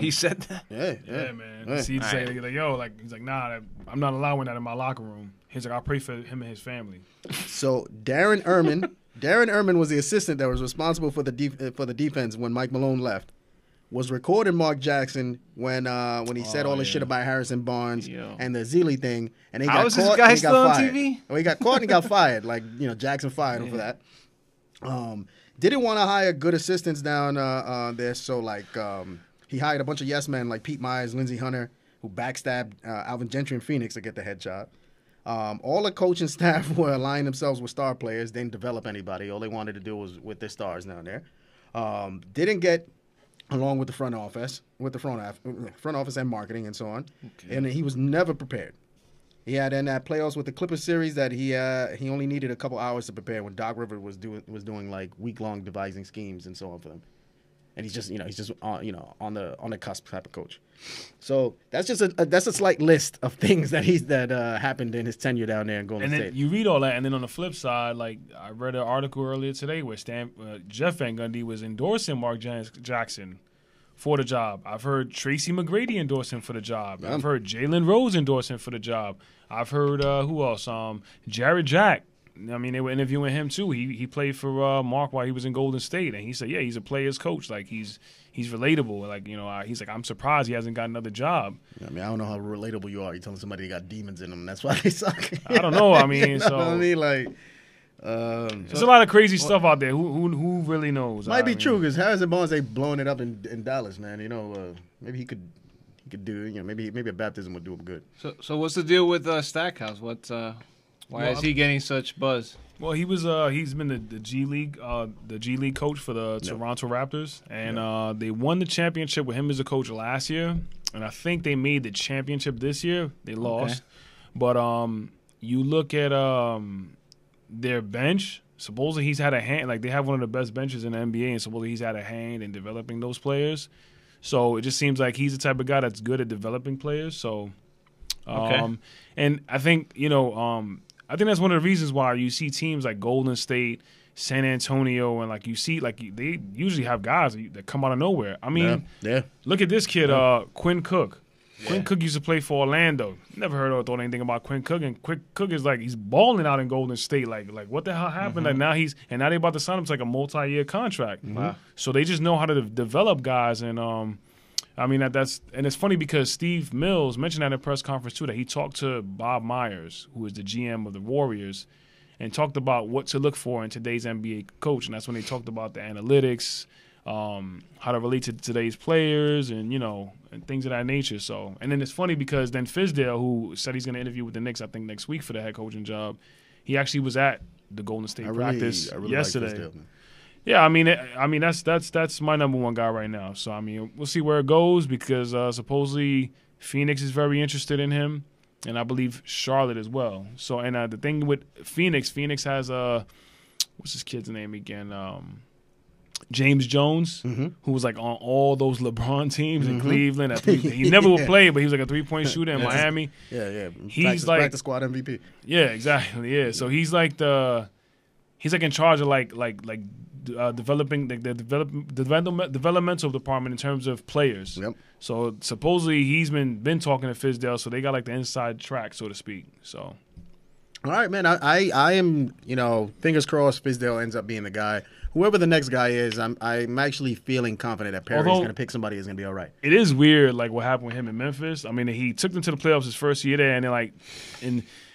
He said that? Yeah, man. Yeah. See, he'd say, like, yo, like, he's like, nah, I'm not allowing that in my locker room. He's like, I'll pray for him and his family. So Darren Ehrman was the assistant that was responsible for the defense when Mike Malone left. Was recording Mark Jackson when he said all this shit about Harrison Barnes and the Ezeli thing, and he got caught. This guy still on fired. TV? Well, he got caught and he got fired. Like, Jackson fired him for that. Didn't want to hire good assistants down there, so he hired a bunch of yes men like Pete Myers, Lindsey Hunter, who backstabbed Alvin Gentry in Phoenix to get the head job. All the coaching staff were aligning themselves with star players. They didn't develop anybody. All they wanted to do was with their stars down there. Didn't get along with the front office and marketing and so on. Okay. And he was never prepared. He had in that playoffs with the Clippers series that he only needed a couple hours to prepare when Doc Rivers was doing like week-long devising schemes and so on for them. And he's just on the cusp type of coach. So that's just a slight list of things that happened in his tenure down there in Golden State. And then you read all that, and then on the flip side, like I read an article earlier today where Jeff Van Gundy was endorsing Mark Jackson for the job. I've heard Tracy McGrady endorse him for the job. I've heard Jalen Rose endorse him for the job. I've heard who else? Jared Jack. I mean, they were interviewing him too. He played for Mark while he was in Golden State, and he said, "Yeah, he's a player's coach. Like he's relatable. Like he's like, I'm surprised he hasn't got another job." I mean, I don't know how relatable you are. You're telling somebody they got demons in them. That's why they suck. I don't know. I mean, what I mean, like, there's a lot of crazy stuff out there. Who really knows? Might be true because Harrison Barnes ain't blowing it up in Dallas, man. Maybe he could do. Maybe a baptism would do him good. So what's the deal with Stackhouse? Why is he getting such buzz? Well, he's been the G League coach for the Toronto Raptors, and they won the championship with him as a coach last year, and I think they made the championship this year. They lost, but you look at their bench. Supposedly he's had a hand. Like they have one of the best benches in the NBA, and supposedly he's had a hand in developing those players. So it just seems like he's the type of guy that's good at developing players. So, and I think I think that's one of the reasons why you see teams like Golden State, San Antonio, and like you see, like they usually have guys that come out of nowhere. I mean, look at this kid, Quinn Cook. Yeah. Quinn Cook used to play for Orlando. Never heard or thought anything about Quinn Cook. And Quinn Cook is like he's balling out in Golden State. Like what the hell happened? Like now they're about to sign him to like a multi-year contract. Wow. So they just know how to develop guys and I mean, that's and it's funny because Steve Mills mentioned at a press conference too that he talked to Bob Myers, who is the GM of the Warriors, and talked about what to look for in today's NBA coach. And that's when they talked about the analytics, how to relate to today's players, and and things of that nature. So, and then it's funny because then Fizdale, who said he's going to interview with the Knicks, I think next week for the head coaching job, he actually was at the Golden State practice yesterday. Like Fizdale, man. Yeah, I mean that's my number one guy right now. So I mean, we'll see where it goes because supposedly Phoenix is very interested in him, and I believe Charlotte as well. So and the thing with Phoenix has what's his kid's name again? James Jones, who was like on all those LeBron teams in Cleveland. He never would play, but he was like a 3-point shooter in Miami. Yeah. He's practice squad MVP. Yeah, exactly. Yeah, so he's like in charge of developing the developmental department in terms of players. Yep. So supposedly he's been talking to Fizdale, so they got like the inside track, so to speak. So, all right, man. I am fingers crossed Fizdale ends up being the guy. Whoever the next guy is, I'm actually feeling confident that Perry's going to pick somebody who's going to be all right. It is weird, like what happened with him in Memphis. I mean, he took them to the playoffs his first year there, and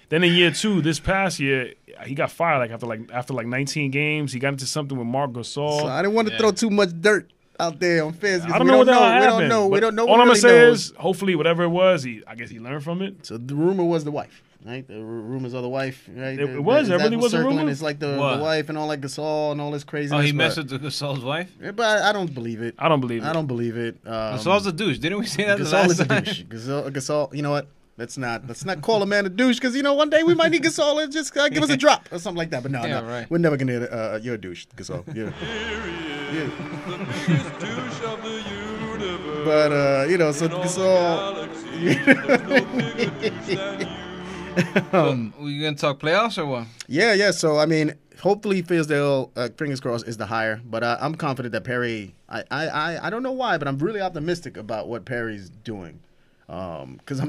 then in year 2, this past year, he got fired after 19 games. He got into something with Marc Gasol. So I didn't want to throw too much dirt out there on Fizz. I don't know what happened. We don't know. All I'm gonna say is, hopefully, whatever it was, I guess he learned from it. So the rumor was the wife, right? The rumors of the wife, right? It was. There really was a rumor. It's like the wife and all like Gasol and all this craziness. Oh, he messed with Gasol's wife? Yeah, but I don't believe it. I don't believe it. Gasol's a douche. Didn't we say that Gasol the last is a time? douche. Gasol, you know what? Let's not call a man a douche because one day we might need Gasol and just give us a drop or something like that. But no, right. We're never gonna. You're a douche, Gasol. Yeah. But so Gasol. We gonna talk playoffs or what? Yeah. So I mean, hopefully Fizdale, fingers crossed, is the hire. But I'm confident that Perry. I don't know why, but I'm really optimistic about what Perry's doing. Because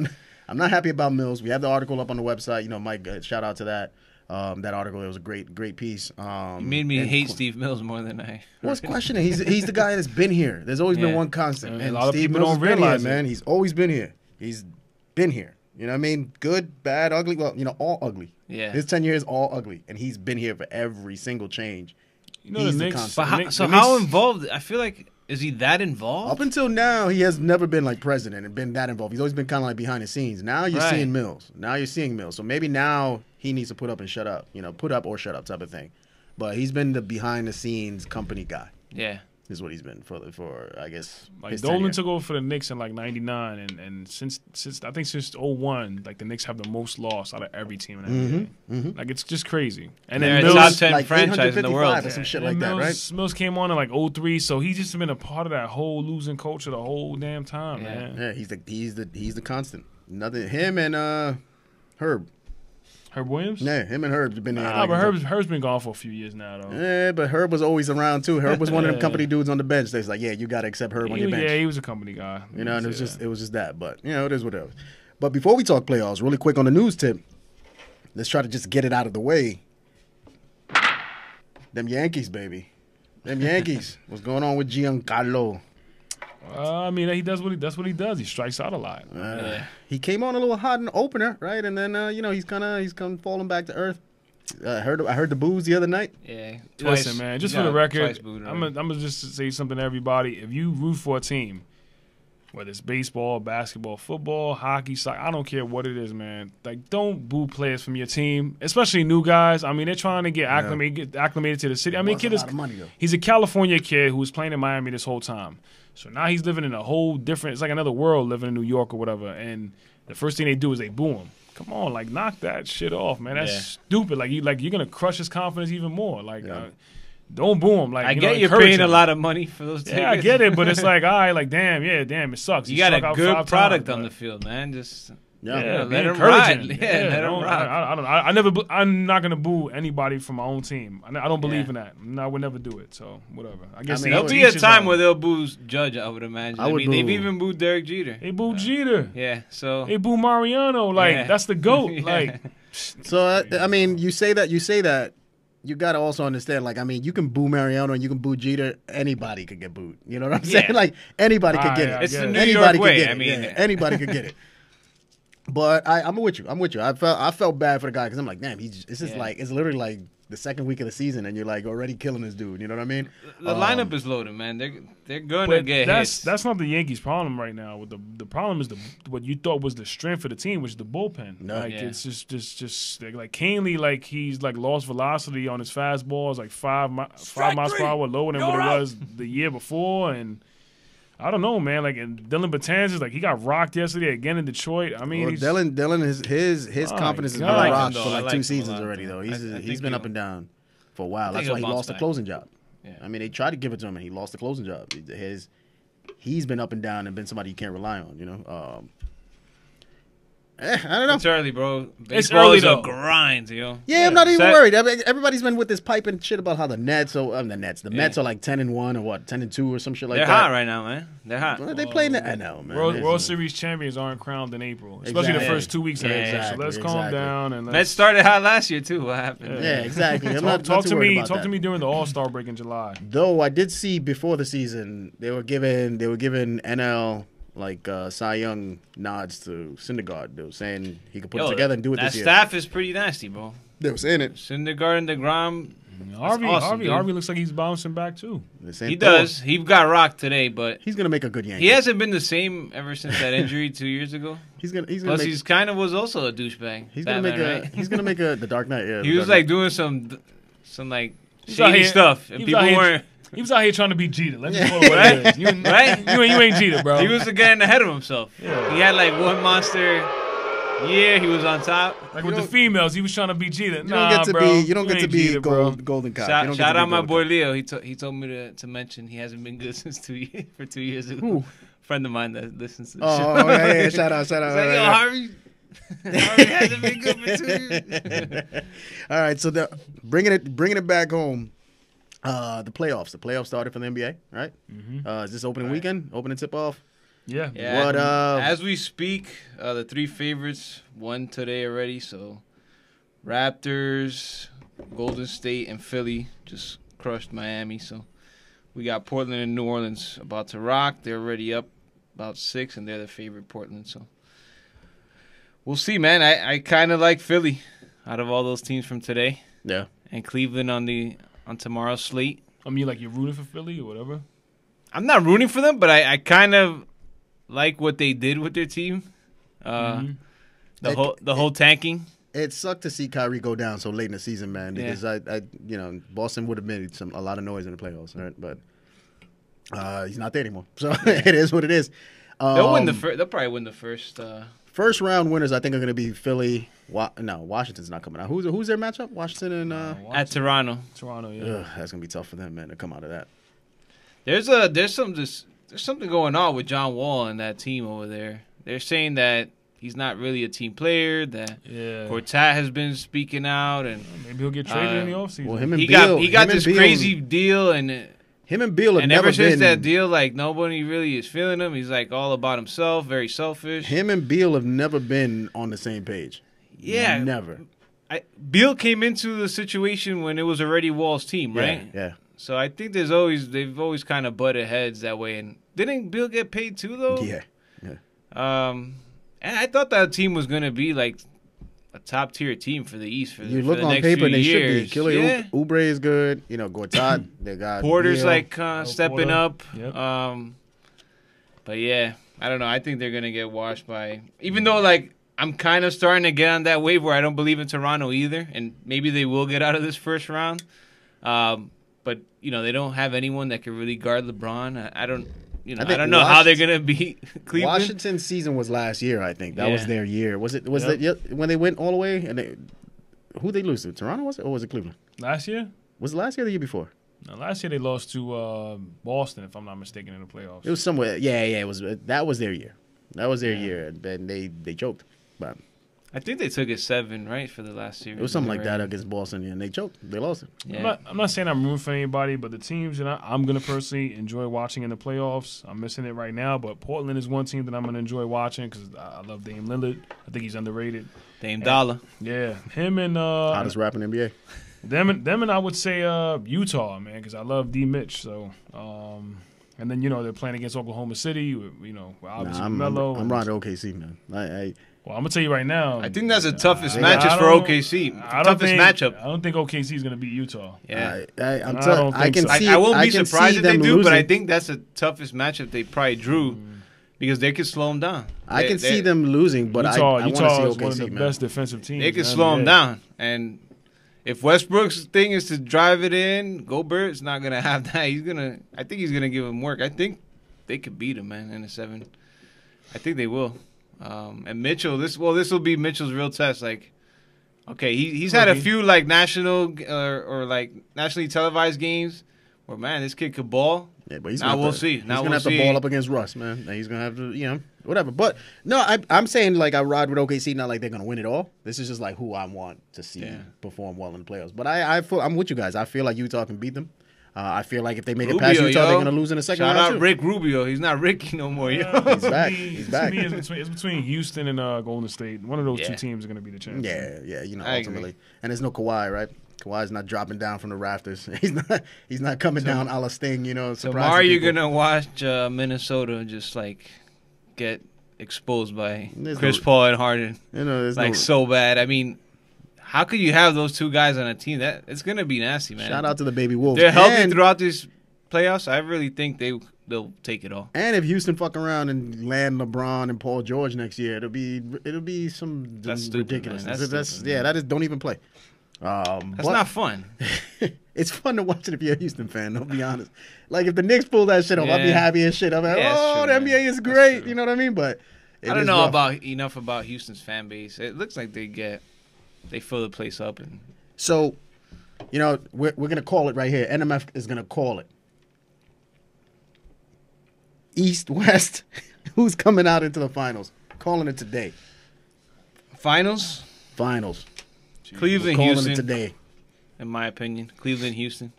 I'm not happy about Mills. We have the article up on the website. Mike, shout out to that. That article, it was a great piece. You made me hate Steve Mills more than I. What's questioning? He's the guy that's been here. There's always been one constant. And and a lot of Steve people Mills don't has been here, realize it. man. He's always been here. He's been here. You know what I mean? Good, bad, ugly. Well, all ugly. Yeah. His tenure is all ugly, and he's been here for every single change. The Knicks. But how involved? I feel like. Is he that involved? Up until now, he has never been like president and been that involved. He's always been kind of like behind the scenes. Now you're seeing Mills. So maybe now he needs to put up and shut up. Put up or shut up type of thing. But he's been the behind the scenes company guy. Yeah. Is what he's been for I guess. Like Dolan took over for the Knicks in like '99, and since 01, like the Knicks have the most loss out of every team in the NBA. Like it's just crazy. And then Mills, top 10 like franchise in the world, or some shit like that, right? Mills came on in like 03, so he's just been a part of that whole losing culture the whole damn time, man. Yeah, he's the constant. Nothing. Him and Herb. Herb Williams? Yeah, him and Herb's been there. But Herb's been gone for a few years now, though. Yeah, but Herb was always around, too. Herb was one of them company dudes on the bench. That's like, yeah, you got to accept Herb on your bench. Yeah, he was a company guy. And it was just that. But, it is whatever. But before we talk playoffs, really quick on the news tip, let's try to just get it out of the way. Them Yankees, baby. Them Yankees. What's going on with Giancarlo? I mean, that's what he does. He strikes out a lot. He came on a little hot in the opener, right? And then he's kind of falling back to earth. I heard the boos the other night. Yeah. Listen, man, just for the record, I'm gonna just say something to everybody. If you root for a team, whether it's baseball, basketball, football, hockey, soccer, I don't care what it is, man. Like, don't boo players from your team, especially new guys. I mean, they're trying to get acclimated to the city. I mean, he's a California kid who was playing in Miami this whole time. So now he's living in a whole different – it's like another world living in New York or whatever. And the first thing they do is they boo him. Come on, like, knock that shit off, man. That's stupid. Like, you're going to crush his confidence even more. Like, don't boo him. Like, I get you're paying a lot of money for those tickets. Yeah, I get it. But it's like, all right, like, damn, it sucks. You got a good product on the field, man. Just – Yeah, let him ride. Let him ride. I'm not gonna boo anybody from my own team. I don't believe in that. I would never do it. So whatever. I guess there'll be a time where they'll boo Judge. I would imagine. They've even booed Derek Jeter. They booed Jeter. Yeah. So they boo Mariano. Like that's the GOAT. Like so. I mean, you say that. you got to also understand, like, I mean, you can boo Mariano and you can boo Jeter. Anybody could get booed. You know what I'm saying? Like, anybody could get it. It's the New Anybody York could way. get it. I mean, anybody could get it. But I'm with you. I felt bad for the guy because I'm like, damn, it's literally like the second week of the season and you're like already killing this dude. You know what I mean? The lineup is loaded, man. They're gonna get hits. That's not the Yankees' problem right now. With the problem is what you thought was the strength of the team, which is the bullpen. No. Like it's just like Canely, like he's like lost velocity on his fastballs, like 5 miles per hour lower than what it was the year before, and I don't know, man. Like, and Dylan Betances, like he got rocked yesterday again in Detroit. I mean, Dylan, his confidence has been rocked for like 2 seasons already, though. He's been up and down for a while. That's why he lost the closing job. Yeah. I mean, they tried to give it to him, and he lost the closing job. He's been up and down and been somebody you can't rely on. You know. I don't know. It's early, bro. It's early, to though. grind, yo. Yeah, I'm not even worried. I mean, everybody's been with this piping shit about how the Mets are like 10-1 or what, 10-2 or some shit like that. They're hot right now, man. They're hot. Well, they playing I know, man. World Series champions aren't crowned in April, especially the first 2 weeks of April. So let's calm down and Mets started hot last year too. What happened? Yeah, exactly. Talk to me during the All-Star break in July. Though I did see before the season they were giving NL like Cy Young nods to Syndergaard. They were saying he could put it together and do it this year. That staff is pretty nasty, bro. They were saying it. Syndergaard and DeGrom. Harvey looks like he's bouncing back too. He does. He got rocked today, but he's gonna make a good Yankee. He hasn't been the same ever since that injury 2 years ago. He's gonna. Plus, he's kind of was also a douchebag. He's gonna make the Dark Knight. Yeah, he was like doing some like shady stuff, and people weren't. He was out here trying to be Jeter. Let me call it what it is. You ain't Jeter, bro. He was getting ahead of himself. Yeah. He had like one monster year. He was on top. Like with the females, he was trying to be Jeter. You don't get to be golden cop. Shout out my boy Leo. He told me to mention he hasn't been good since 2 years. For 2 years ago. Ooh. Friend of mine that listens to the show. Oh, yeah, shout out. He's like, yo, Harvey hasn't been good for 2 years. All right, so bringing it back home. The playoffs. The playoffs started for the NBA, right? Mm-hmm. Is this opening weekend? Opening tip-off? Yeah. What? As we speak, the 3 favorites won today already. So, Raptors, Golden State, and Philly just crushed Miami. So, we got Portland and New Orleans about to rock. They're already up about 6, and they're the favorite Portland. So, we'll see, man. I kind of like Philly out of all those teams from today. Yeah. And Cleveland on tomorrow's slate. I mean, like you're rooting for Philly or whatever? I'm not rooting for them, but I kind of like what they did with their team. The whole tanking. It sucked to see Kyrie go down so late in the season, man. Because Boston would have made a lot of noise in the playoffs, right? But he's not there anymore, so it is what it is. They'll win they'll probably win the first. First round winners, I think, are going to be Philly. No, Washington's not coming out. Who's their matchup? Washington and at Toronto. Toronto, yeah. Ugh, that's going to be tough for them, man, to come out of that. There's something going on with John Wall and that team over there. They're saying that he's not really a team player. That Quartet has been speaking out, and maybe he'll get traded in the offseason. Well, him and he Beal, got this crazy deal, and him and Beal have never ever since been, that deal, like nobody really is feeling him. He's like all about himself, very selfish. Him and Beal have never been on the same page. Yeah, never. Beal came into the situation when it was already Wall's team, right? Yeah. So I think they've always kind of butted heads that way. And didn't Beal get paid too, though? Yeah. And I thought that team was gonna be like a top tier team for the East for the, you look for the on next paper, few they years. should be. Killer Oubre is good. Gortat. They got Porter's Beal. stepping Porter. up. Yep. But yeah, I don't know. I think they're gonna get washed by. Even though I'm kind of starting to get on that wave where I don't believe in Toronto either, and maybe they will get out of this first round. But they don't have anyone that can really guard LeBron. I don't know how they're gonna beat Cleveland. Washington's season was last year, I think. That was their year. Was it when they went all the way and who they lose to? Toronto was it, or was it Cleveland? Last year? Was it last year or the year before? No, last year they lost to Boston, if I'm not mistaken, in the playoffs. It was somewhere. Yeah. It was. That was their year. That was their year, and they choked. But I think they took it 7, right, for the last series. it was something like that against Boston, and they choked. They lost it. Yeah. I'm not saying I'm rooting for anybody, but the teams that I'm going to personally enjoy watching in the playoffs, I'm missing it right now, but Portland is one team that I'm going to enjoy watching because I love Dame Lillard. I think he's underrated. Dame Dollar. Yeah. Him and Hottest rapper in the NBA. Them and I would say Utah, man, because I love D. Mitch. So, and then they're playing against Oklahoma City. Obviously Melo. I'm riding OKC, man. Well, I'm gonna tell you right now. I think that's the toughest matches for OKC. Toughest matchup. I don't think OKC is gonna beat Utah. Yeah, I won't be surprised if they do, losing. but I think that's the toughest matchup they probably drew because they could slow them down. I can see them losing, but Utah I want to see OKC, is one of the best defensive teams. They could slow them down, and if Westbrook's thing is to drive it in, Gobert's not gonna have that. I think he's gonna give him work. I think they could beat him, man, in a 7. I think they will. And Mitchell, this will be Mitchell's real test. Like, okay, he's had a few like national or like nationally televised games where man, this kid could ball. Yeah, but we'll see. He's gonna have to ball up against Russ, man. He's gonna have to, whatever. But no, I'm saying like I ride with OKC, not like they're gonna win it all. This is just like who I want to see perform well in the playoffs. But I'm with you guys. I feel like Utah can beat them. I feel like if they make it past Utah, they're gonna lose in the second round. Shout out Rick Rubio. He's not Ricky no more. He's back. He's back. To me, it's between Houston and Golden State. One of those two teams are gonna be the champions. Yeah. Ultimately, and there's no Kawhi, right? Kawhi's not dropping down from the rafters. He's not coming down a la Sting. Tomorrow you're gonna watch Minnesota just like get exposed by Chris Paul and Harden. So bad. I mean, how could you have those two guys on a team? That it's gonna be nasty, man. Shout out to the baby Wolves. They're healthy throughout these playoffs. I really think they'll take it all. And if Houston fuck around and land LeBron and Paul George next year, it'll be some ridiculousness. That is don't even play. That's not fun. It's fun to watch it if you're a Houston fan. I'll be honest. Like if the Knicks pull that shit off, I'll be happy as shit. I'm like, the NBA is great. You know what I mean? But I don't know enough about Houston's fan base. It looks like they fill the place up. And so, we're gonna call it right here. NMF is gonna call it. East, West, who's coming out into the finals? Calling it today. Finals. Cleveland, calling Houston. It today. In my opinion, Cleveland, Houston.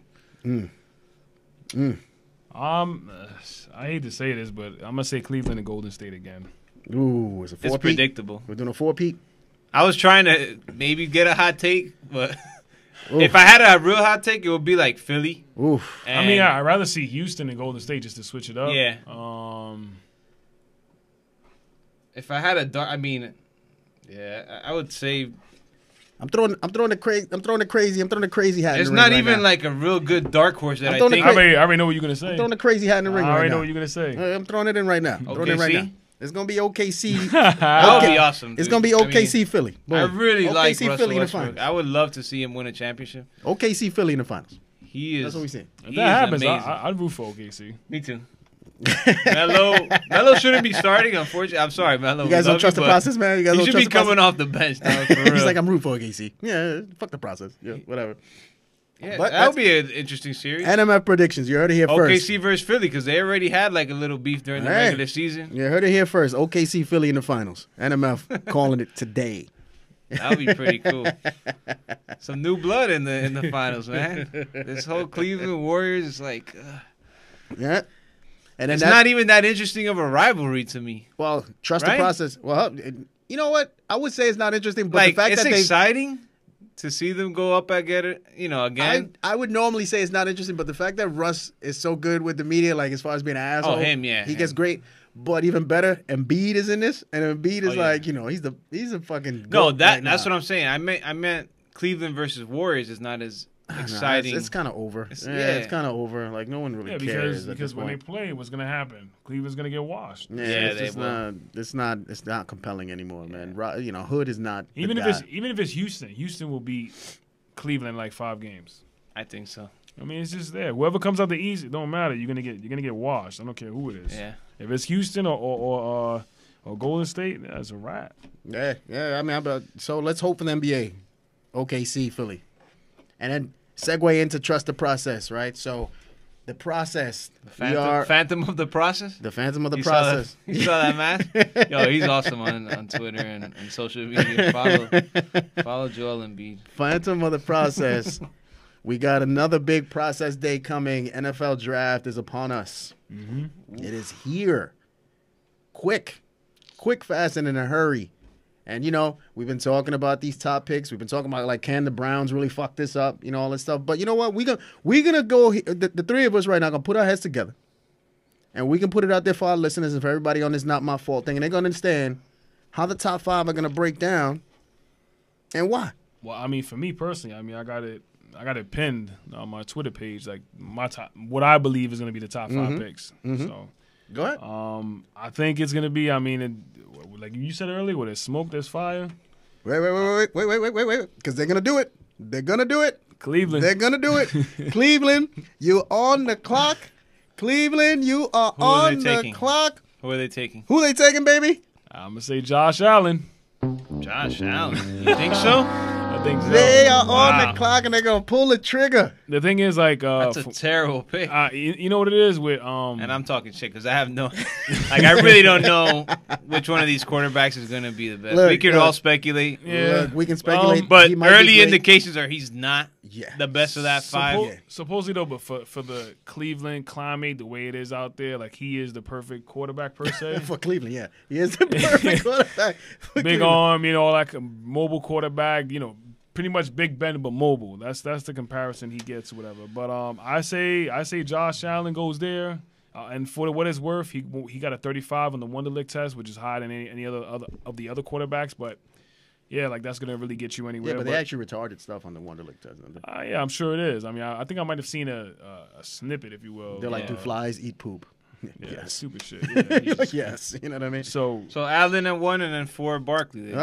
I hate to say this, but I'm gonna say Cleveland and Golden State again. Ooh, it's a 4-peat. It's predictable. We're doing a 4-peat. I was trying to maybe get a hot take, but if I had a real hot take, it would be like Philly. Oof. I mean, I'd rather see Houston and Golden State just to switch it up. Yeah. If I had I would say. I'm throwing the crazy hat. There's in the not ring even right like a real good dark horse that I think. I already know what you're gonna say. I'm throwing the crazy hat in the ring. I already know what you're gonna say. I'm throwing it in right now. OKC? It's gonna be OKC. That would be awesome. Dude. It's gonna be OKC Philly. Boom. I really like OKC Russell Philly Westbrook. in the finals. I would love to see him win a championship. OKC Philly in the finals. He is. That's what we see. If that happens, I'd root for OKC. Me too. Melo shouldn't be starting. Unfortunately, I'm sorry, Melo. You guys don't trust the process, man. You guys he should be coming off the bench. Now, for real. He's like, I'm rooting for OKC. Yeah, fuck the process. Yeah, whatever. Yeah, that would be an interesting series. NMF predictions. You heard it here first. OKC versus Philly because they already had like a little beef during the regular season. You heard it here first. OKC Philly in the finals. NMF calling it today. That would be pretty cool. Some new blood in the finals, man. This whole Cleveland Warriors is like, yeah. And then it's not even that interesting of a rivalry to me. Well, trust the process. Well, you know what? I would say it's not interesting, but like, the fact it's that exciting to see them go up again. Again. I would normally say it's not interesting, but the fact that Russ is so good with the media, like as far as being an asshole, he gets great. But even better, Embiid is in this, and Embiid is he's a fucking that's what I'm saying. I meant Cleveland versus Warriors is not as exciting. It's kind of over. It's kind of over. Like no one really cares because when they play, what's gonna happen? Cleveland's gonna get washed. It's not compelling anymore, man. Hood is not. Even if it's Houston, Houston will beat Cleveland in like 5 games. I think so. I mean, it's just there. Whoever comes out the East, it don't matter. You're gonna get washed. I don't care who it is. Yeah. If it's Houston or Golden State, that's a wrap. Yeah. I mean, so let's hope for the NBA. OKC, Philly, and then segue into trust the process, right? So, the process. Phantom of the process. The Phantom of the process. You saw that match? Yo, he's awesome on Twitter and social media. Follow Joel Embiid. Phantom of the process. We got another big process day coming. NFL draft is upon us. Mm-hmm. It is here. Quick, fast, and in a hurry. And, we've been talking about these top picks. We've been talking about, like, can the Browns really fuck this up, all this stuff. But you know what? We're gonna go, the three of us right now, going to put our heads together. And we can put it out there for our listeners and for everybody on this Not My Fault thing. And they're going to understand how the top 5 are going to break down and why. Well, I mean, for me personally, I got it pinned on my Twitter page, like my top, what I believe is going to be the top 5 picks. So go ahead. I think it's going to be, like you said earlier, where there's smoke, there's fire. Wait. Because they're going to do it. They're going to do it. Cleveland. They're going to do it. Cleveland, you on the clock. Cleveland, you are on the clock. Who are they taking? Who they taking, baby? I'm going to say Josh Allen. Josh Allen. You think so? I think so. They are on the clock, and they're going to pull the trigger. The thing is, like... that's a terrible pick. You know what it is with... And I'm talking shit, because I have no... like, I really don't know which one of these quarterbacks is going to be the best. We could all speculate. Yeah. Look, we can speculate. But early indications are he's not the best of that 5. Supposedly, though, but for the Cleveland climate, the way it is out there, like, he is the perfect quarterback, per se. For Cleveland, yeah. He is the perfect quarterback. Big arm, like a mobile quarterback, pretty much Big Ben, but mobile. That's the comparison he gets, whatever. But I say Josh Allen goes there, and for what it's worth, he got a 35 on the Wonderlic test, which is higher than any other of the other quarterbacks. But yeah, like that's gonna really get you anywhere. Yeah, but they actually retarded stuff on the Wonderlic test. Yeah, I'm sure it is. I mean, I think I might have seen a snippet, if you will. They're like, do flies eat poop? Yeah, yes. Stupid shit. Yeah, yes, you know what I mean. So Allen at 1 and then 4 Barkley.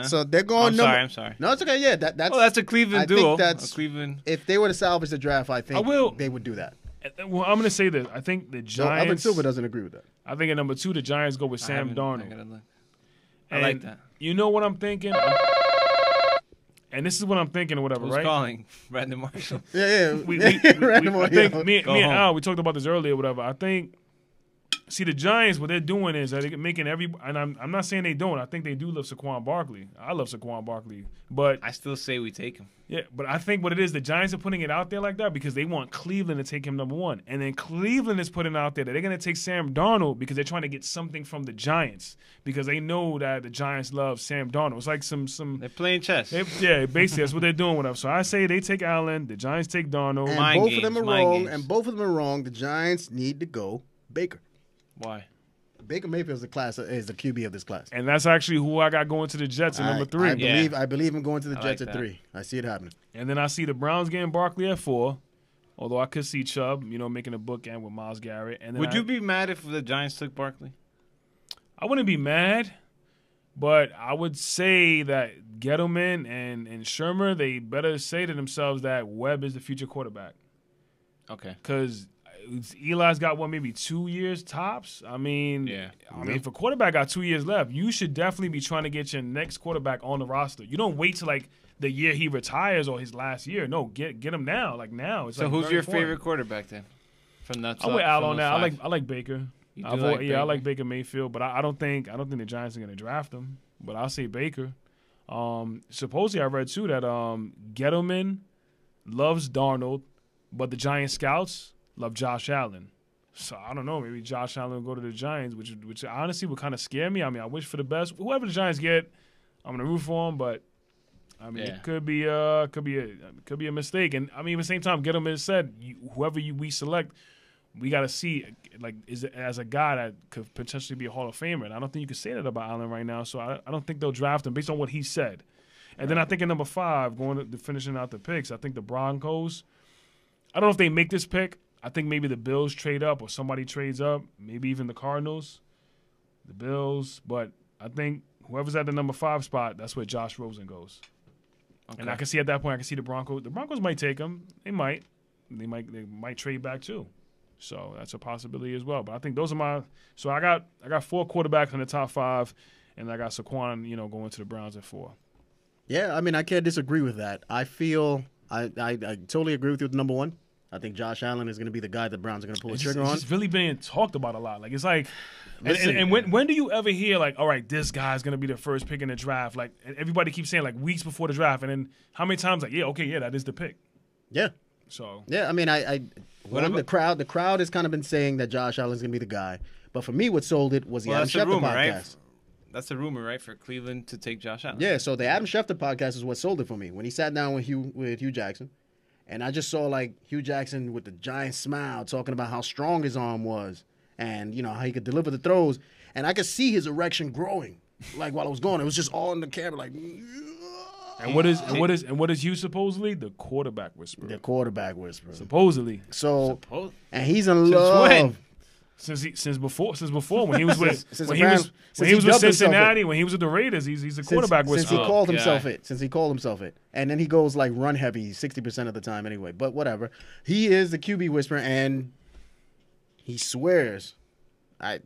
So they're going. I'm sorry. No, it's okay. Yeah, that's a Cleveland duo. That's Cleveland. If they were to salvage the draft, I think they would do that. Well, I'm going to say this. I think the Giants. No, Evan Silver doesn't agree with that. I think at number 2, the Giants go with Sam Darnold. I like that. You know what I'm thinking? And this is what I'm thinking or whatever, Who's right? calling? Brandon Marshall. Yeah. I think me and Al, we talked about this earlier, whatever. I think. See, the Giants, what they're doing is they're making and I'm not saying they don't. I think they do love Saquon Barkley. I love Saquon Barkley. But I still say we take him. Yeah, but I think what it is, the Giants are putting it out there like that because they want Cleveland to take him number 1. And then Cleveland is putting out there that they're going to take Sam Darnold because they're trying to get something from the Giants because they know that the Giants love Sam Darnold. It's like some they're playing chess. Basically that's what they're doing with them. So I say they take Allen, the Giants take Darnold. And both of them are wrong. And both of them are wrong. The Giants need to go Baker. Why? Baker Mayfield is the QB of this class, and that's actually who I got going to the Jets at number 3. I believe him going to the Jets at 3. I see it happening. And then I see the Browns getting Barkley at 4. Although I could see Chubb, making a bookend with Myles Garrett. And then would you be mad if the Giants took Barkley? I wouldn't be mad, but I would say that Gettleman and Shermer, they better say to themselves that Webb is the future quarterback. Okay, because Eli's got maybe 2 years tops. I mean, if a quarterback got 2 years left, you should definitely be trying to get your next quarterback on the roster. You don't wait till like the year he retires or his last year. No, get him now. Like now. It's so who's your favorite quarterback then? From that, I went out on that. I like Baker. I like Baker Mayfield, but I don't think the Giants are going to draft him. But I'll say Baker. Supposedly I read too that Gettleman loves Darnold, but the Giant scouts love Josh Allen. So I don't know. Maybe Josh Allen will go to the Giants, which honestly would kind of scare me. I mean, I wish for the best. Whoever the Giants get, I'm gonna root for them. But I mean, it could be a mistake. And I mean, at the same time, Gettleman said, whoever we select, we got to see like is as a guy that could potentially be a Hall of Famer. And I don't think you can say that about Allen right now. So I don't think they'll draft him based on what he said. And then I think at number 5, going to finishing out the picks, I think the Broncos. I don't know if they make this pick. I think maybe the Bills trade up or somebody trades up, maybe even the Cardinals, the Bills. But I think whoever's at the number 5 spot, that's where Josh Rosen goes. Okay. And I can see at that point, I can see the Broncos. The Broncos might take him. They might trade back too. So that's a possibility as well. But I think those are my. So I got 4 quarterbacks in the top 5, and I got Saquon, going to the Browns at 4. Yeah, I mean I can't disagree with that. I feel I totally agree with you with number 1. I think Josh Allen is going to be the guy that Browns are going to pull the trigger on. It's really being talked about a lot. Like it's like, and when do you ever hear like, all right, this guy's going to be the first pick in the draft? Like everybody keeps saying like weeks before the draft, and then how many times like, that is the pick. Yeah. So yeah, I mean, the crowd has kind of been saying that Josh Allen's going to be the guy, but for me, what sold it was the Adam Schefter podcast. Right? that's a rumor, right, for Cleveland to take Josh Allen. Yeah, so the Adam Schefter podcast is what sold it for me. When he sat down with Hugh Jackson, and I just saw like Hugh Jackson with the giant smile talking about how strong his arm was, and you know how he could deliver the throws, and I could see his erection growing, like while it was going. It was just all in the camera, like. And what is Hugh supposedly? The quarterback whisperer. The quarterback whisperer. Supposedly. So, and he's in love. When? Since before when he was with with Cincinnati, when he was with the Raiders, he's a quarterback whisperer. Since he called himself it. And then he goes like run heavy 60% of the time anyway. But whatever. He is the QB whisperer, and he swears. I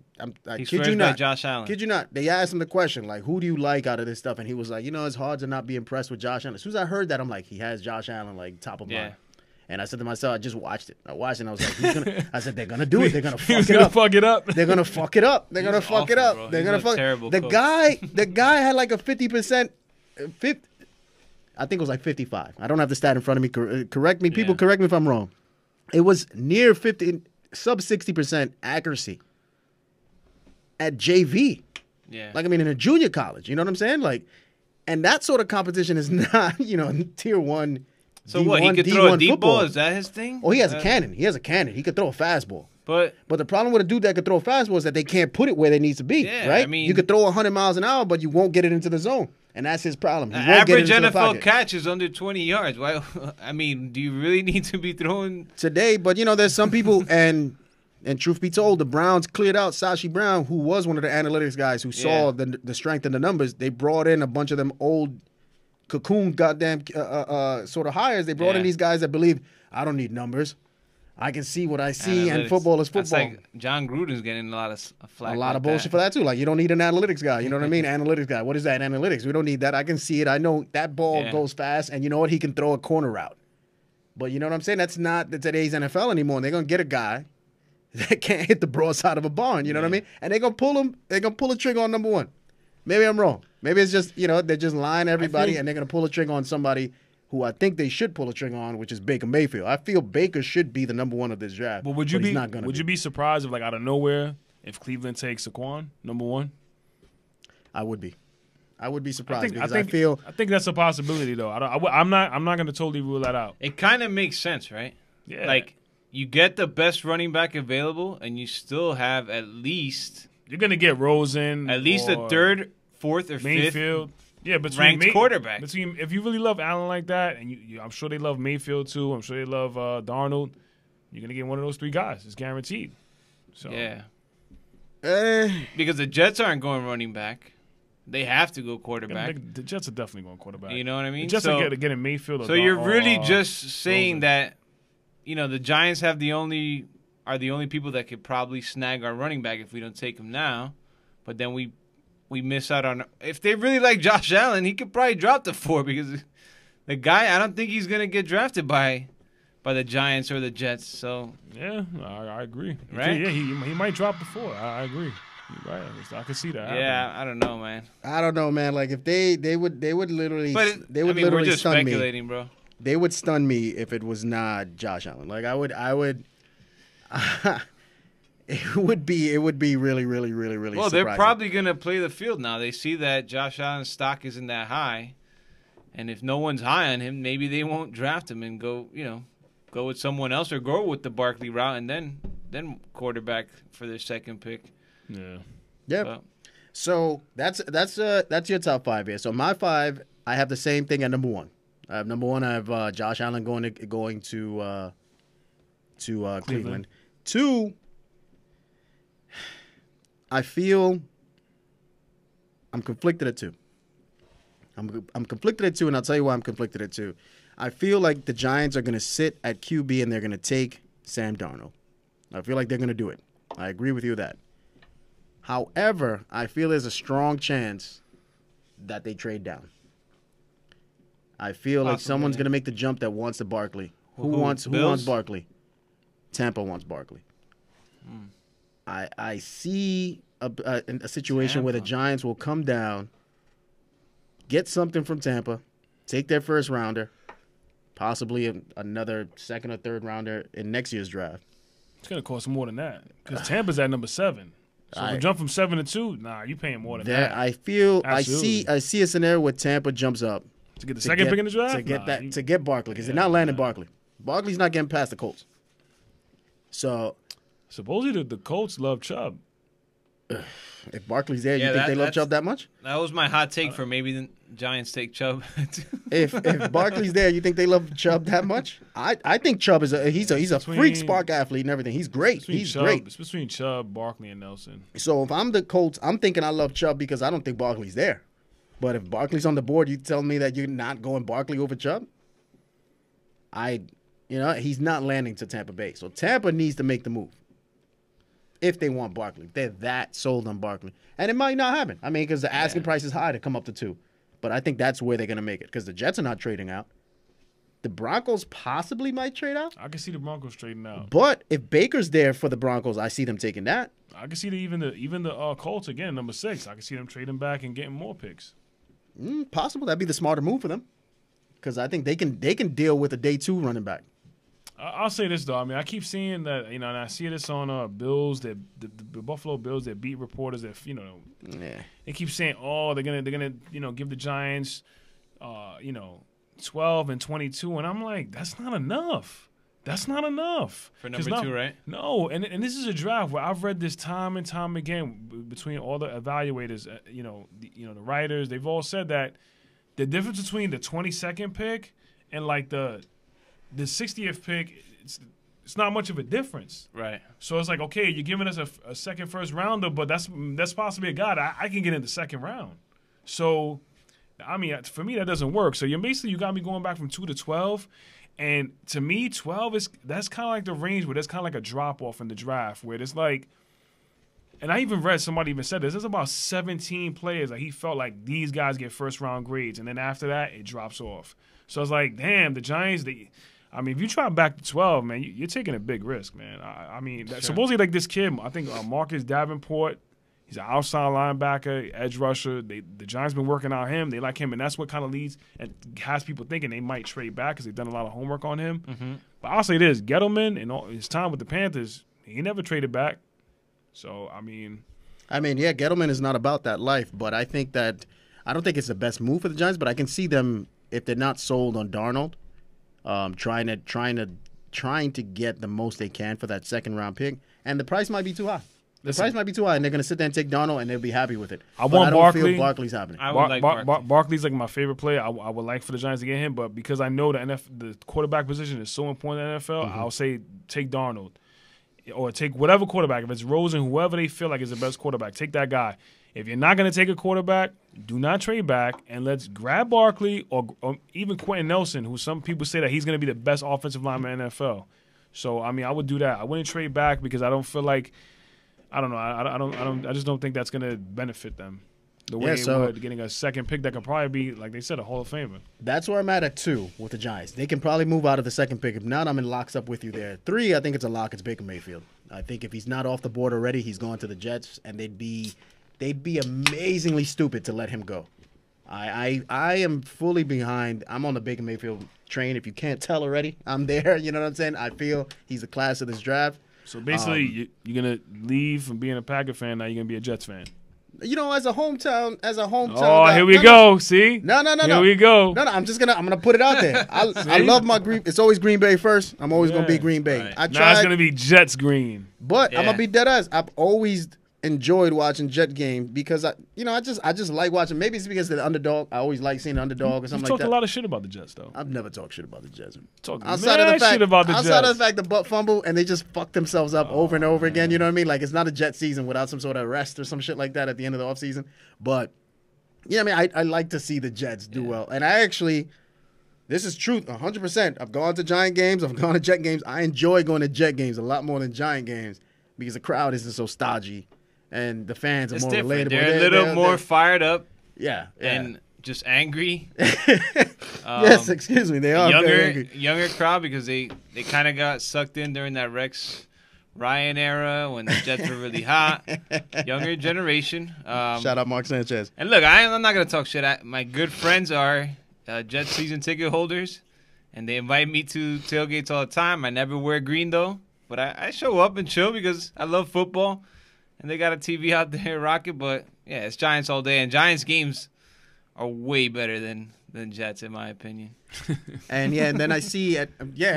kid you not. Josh Allen. Kid you not. They asked him the question like, "Who do you like out of this stuff?" And he was like, "You know, it's hard to not be impressed with Josh Allen." As soon as I heard that, I'm like, he has Josh Allen like top of mind. And I said to myself, I just watched it. I watched it and I was like, I said, they're going to do it. They're going to fuck it up. They're going to fuck it up. They're going to fuck it up. Bro. They're going to fuck terrible the coach. the guy had like a 50%, I think it was like 55. I don't have the stat in front of me. Correct me. People correct me if I'm wrong. It was near 50, sub 60% accuracy at JV. Yeah. Like, I mean, in a junior college. You know what I'm saying? Like, and that sort of competition is not, you know, tier one. So D1, what? He could D1 throw a deep football. ball? Is that his thing? Oh, he has a cannon. He has a cannon. He could throw a fastball. But the problem with a dude that could throw a fastball is that they can't put it where they need to be. Yeah, right? I mean, you could throw 100 miles an hour, but you won't get it into the zone, and that's his problem. He won't average get it into the NFL pocket. catch is under 20 yards. Why? I mean, do you really need to be throwing Today? But you know, there's some people, and truth be told, the Browns cleared out Sashi Brown, who was one of the analytics guys who saw the strength in the numbers. They brought in a bunch of them old cocoon goddamn sort of hires. They brought in these guys that believe I don't need numbers. I can see what I see, analytics? and football is football. That's like John Gruden's getting a lot of flack. A lot of bullshit for that too. Like, you don't need an analytics guy. You know what I mean? Analytics guy. What is that? Analytics. We don't need that. I can see it. I know that ball goes fast, and you know what? He can throw a corner route. But you know what I'm saying? That's not today's NFL anymore. And they're gonna get a guy that can't hit the broadside of a barn. You know what I mean? And they're gonna pull him. They're gonna pull a trigger on number one. Maybe I'm wrong. Maybe it's just, you know, they're just lying to everybody, and they're going to pull a trigger on somebody who I think they should pull a trigger on, which is Baker Mayfield. I feel Baker should be the number one of this draft. But would you be surprised if, like, out of nowhere, if Cleveland takes Saquon, number one? I would be. I would be surprised I think that's a possibility, though. I'm not going to totally rule that out. It kind of makes sense, right? Yeah. Like, you get the best running back available, and you still have at least you're going to get Rosen, a third, fourth, or Mayfield. fifth between ranked quarterback. If you really love Allen like that, and I'm sure they love Mayfield too. I'm sure they love Darnold. You're gonna get one of those three guys. It's guaranteed. So yeah, because the Jets aren't going running back. They have to go quarterback. The Jets are definitely going quarterback. You know what I mean? The Jets are getting Mayfield. So you're really just saying that, you know, the Giants are the only people that could probably snag our running back if we don't take him now, but then we miss out on. If they really like Josh Allen, he could probably drop to 4 because the guy, I don't think he's gonna get drafted by the Giants or the Jets. So yeah, I agree. Right? Yeah, he might drop to 4. I agree. You're right. I can see that. Yeah, I don't know, man. I don't know, man. Like if they would literally, we're just stun speculating, me. Bro. They would stun me if it was not Josh Allen. Like I would. It would be really, really, really, really well, surprising. They're probably going to play the field now. They see that Josh Allen's stock isn't that high. And if no one's high on him, maybe they won't draft him and go with someone else or go with the Barkley route and then quarterback for their second pick. Yeah. Yeah. So that's your top 5 here. So my 5, I have the same thing at number 1. I have number 1. I have Josh Allen going to Cleveland. 2. I feel I'm conflicted at 2. I'm conflicted at 2, and I'll tell you why I'm conflicted at 2. I feel like the Giants are going to sit at QB and they're going to take Sam Darnold. I feel like they're going to do it. I agree with you with that. However, I feel there's a strong chance that they trade down. I feel like someone's going to make the jump that wants the Barkley. Who wants Barkley? Tampa wants Barkley. I see a situation where the Giants will come down, get something from Tampa, take their first rounder, possibly another second or third rounder in next year's draft. It's going to cost more than that because Tampa's at number 7. So if we jump from 7 to 2, nah, you paying more than that. I feel Absolutely. I see a scenario where Tampa jumps up To get the second pick in the draft? to get Barkley because they're not landing Barkley. Barkley's not getting past the Colts. So supposedly the Colts love Chubb. if Barkley's there, you think they love Chubb that much? That was my hot take for maybe the Giants take Chubb. If Barkley's there, you think they love Chubb that much? I think Chubb is he's a freak spark athlete and everything. He's great. He's great. It's between Chubb, Barkley, and Nelson. So if I'm the Colts, I'm thinking I love Chubb because I don't think Barkley's there. But if Barkley's on the board, you tell me that you're not going Barkley over Chubb? He's not landing to Tampa Bay. So Tampa needs to make the move. If they want Barkley. They're that sold on Barkley. And it might not happen. I mean, because the asking price is high to come up to 2. But I think that's where they're going to make it. Because the Jets are not trading out. The Broncos possibly might trade out. I can see the Broncos trading out. But if Baker's there for the Broncos, I see them taking that. I can see even the Colts, again, number 6. I can see them trading back and getting more picks. Possible. That'd be the smarter move for them. Because I think they can deal with a day 2 running back. I'll say this, though. I mean, I keep seeing that, and I see this on Bills, the Buffalo Bills, that beat reporters that, they keep saying, they're gonna give the Giants, 12 and 22, and I'm like, that's not enough. That's not enough. For number 2, right? No, and this is a draft where I've read this time and time again between all the evaluators, the writers, they've all said that the difference between the 22nd pick and like the 60th pick, it's not much of a difference. Right. So it's like, okay, you're giving us a second first rounder, but that's possibly a guy I can get in the second round. So, I mean, for me, that doesn't work. So you got me going back from 2 to 12. And to me, 12 that's kind of like the range where there's kind of like a drop-off in the draft where there's like, and I even read somebody even said this, there's about 17 players that he felt like these guys get first-round grades, and then after that, it drops off. So I was like, damn, the Giants, if you try back to 12, man, you're taking a big risk, man. I mean, sure. Supposedly like this kid, I think Marcus Davenport, he's an outside linebacker, edge rusher. The Giants been working on him. They like him, and that's what kind of leads and has people thinking they might trade back because they've done a lot of homework on him. Mm-hmm. But I'll say this, Gettleman, in all his time with the Panthers, he never traded back. So, I mean, yeah, Gettleman is not about that life, but I don't think it's the best move for the Giants, but I can see them, if they're not sold on Darnold, trying to get the most they can for that second round pick, and the price might be too high. The price might be too high, and they're going to sit there and take Darnold, and they'll be happy with it. I don't feel Barkley's happening. I would like Barkley. Barkley's like my favorite player. I would like for the Giants to get him, but because I know the quarterback position is so important in the NFL, I'll say take Darnold. Or take whatever quarterback. If it's Rosen, whoever they feel like is the best quarterback, take that guy. If you're not going to take a quarterback, do not trade back, and let's grab Barkley or even Quentin Nelson, who some people say that he's going to be the best offensive lineman in the NFL. So, I mean, I would do that. I wouldn't trade back because I don't feel like – I don't know. I just don't think that's going to benefit them the way it would, getting a second pick that could probably be, like they said, a Hall of Famer. That's where I'm at 2 with the Giants. They can probably move out of the second pick. If not, I'm in locks up with you there. 3, I think it's a lock. It's Baker Mayfield. I think if he's not off the board already, he's going to the Jets, and they'd be amazingly stupid to let him go. I am fully behind. I'm on the Baker Mayfield train. If you can't tell already, I'm there. You know what I'm saying? I feel he's the class of this draft. So basically, you're going to leave from being a Packer fan, now you're going to be a Jets fan. As a hometown. Oh, guy, here we go. See? No. Here we go. No. I'm gonna put it out there. I love my Green. It's always Green Bay first. I'm always gonna be Green Bay. Right. Now it's gonna be Jets green. But I'm gonna be dead ass. I've always enjoyed watching Jet game because I just like watching. Maybe it's because they're the underdog. I always like seeing the underdog or something like that. You talked a lot of shit about the Jets, though. I've never talked shit about the Jets. Outside of the fact the butt fumble and they just fuck themselves up over and over again. You know what I mean? Like it's not a Jet season without some sort of rest or some shit like that at the end of the offseason. But I mean, I like to see the Jets do well, and I actually. This is truth, 100%. I've gone to Giant games. I've gone to Jet games. I enjoy going to Jet games a lot more than Giant games because the crowd isn't so stodgy. And the fans are more relatable. They're a little more fired up. Yeah. And just angry. Yes, excuse me. They are very angry. Younger crowd because they kind of got sucked in during that Rex Ryan era when the Jets were really hot. Younger generation. Shout out Mark Sanchez. And look, I'm not going to talk shit. My good friends are Jets season ticket holders, and they invite me to tailgates all the time. I never wear green, though. But I show up and chill because I love football. and they got a TV out there, Rocket. But yeah, it's Giants all day, and Giants games are way better than Jets, in my opinion. And then I see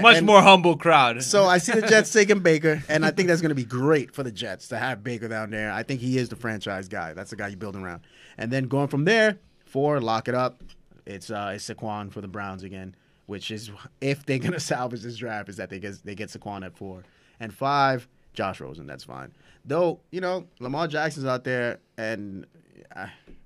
much more humble crowd. So I see the Jets taking Baker, and I think that's going to be great for the Jets to have Baker down there. I think he is the franchise guy. That's the guy you're building around. And then going from there, 4, lock it up. It's Saquon for the Browns again, which is if they're going to salvage this draft is that they get Saquon at 4. And 5, Josh Rosen. That's fine. Though, Lamar Jackson's out there, and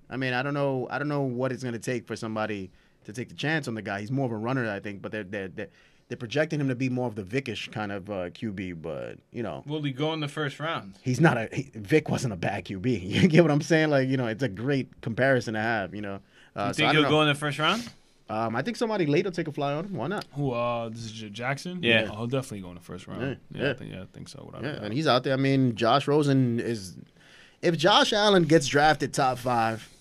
I mean, I don't know what it's going to take for somebody to take the chance on the guy. He's more of a runner, I think, but they're projecting him to be more of the Vic-ish kind of QB. But will he go in the first round? He's not Vic wasn't a bad QB. You get what I'm saying? Like it's a great comparison to have. You think he'll go in the first round? I think somebody late will take a fly on him. Why not? Who? This is Jackson. Yeah, he'll definitely go in the first round. Yeah. I think so. And he's out there. I mean, Josh Rosen is. If Josh Allen gets drafted top 5.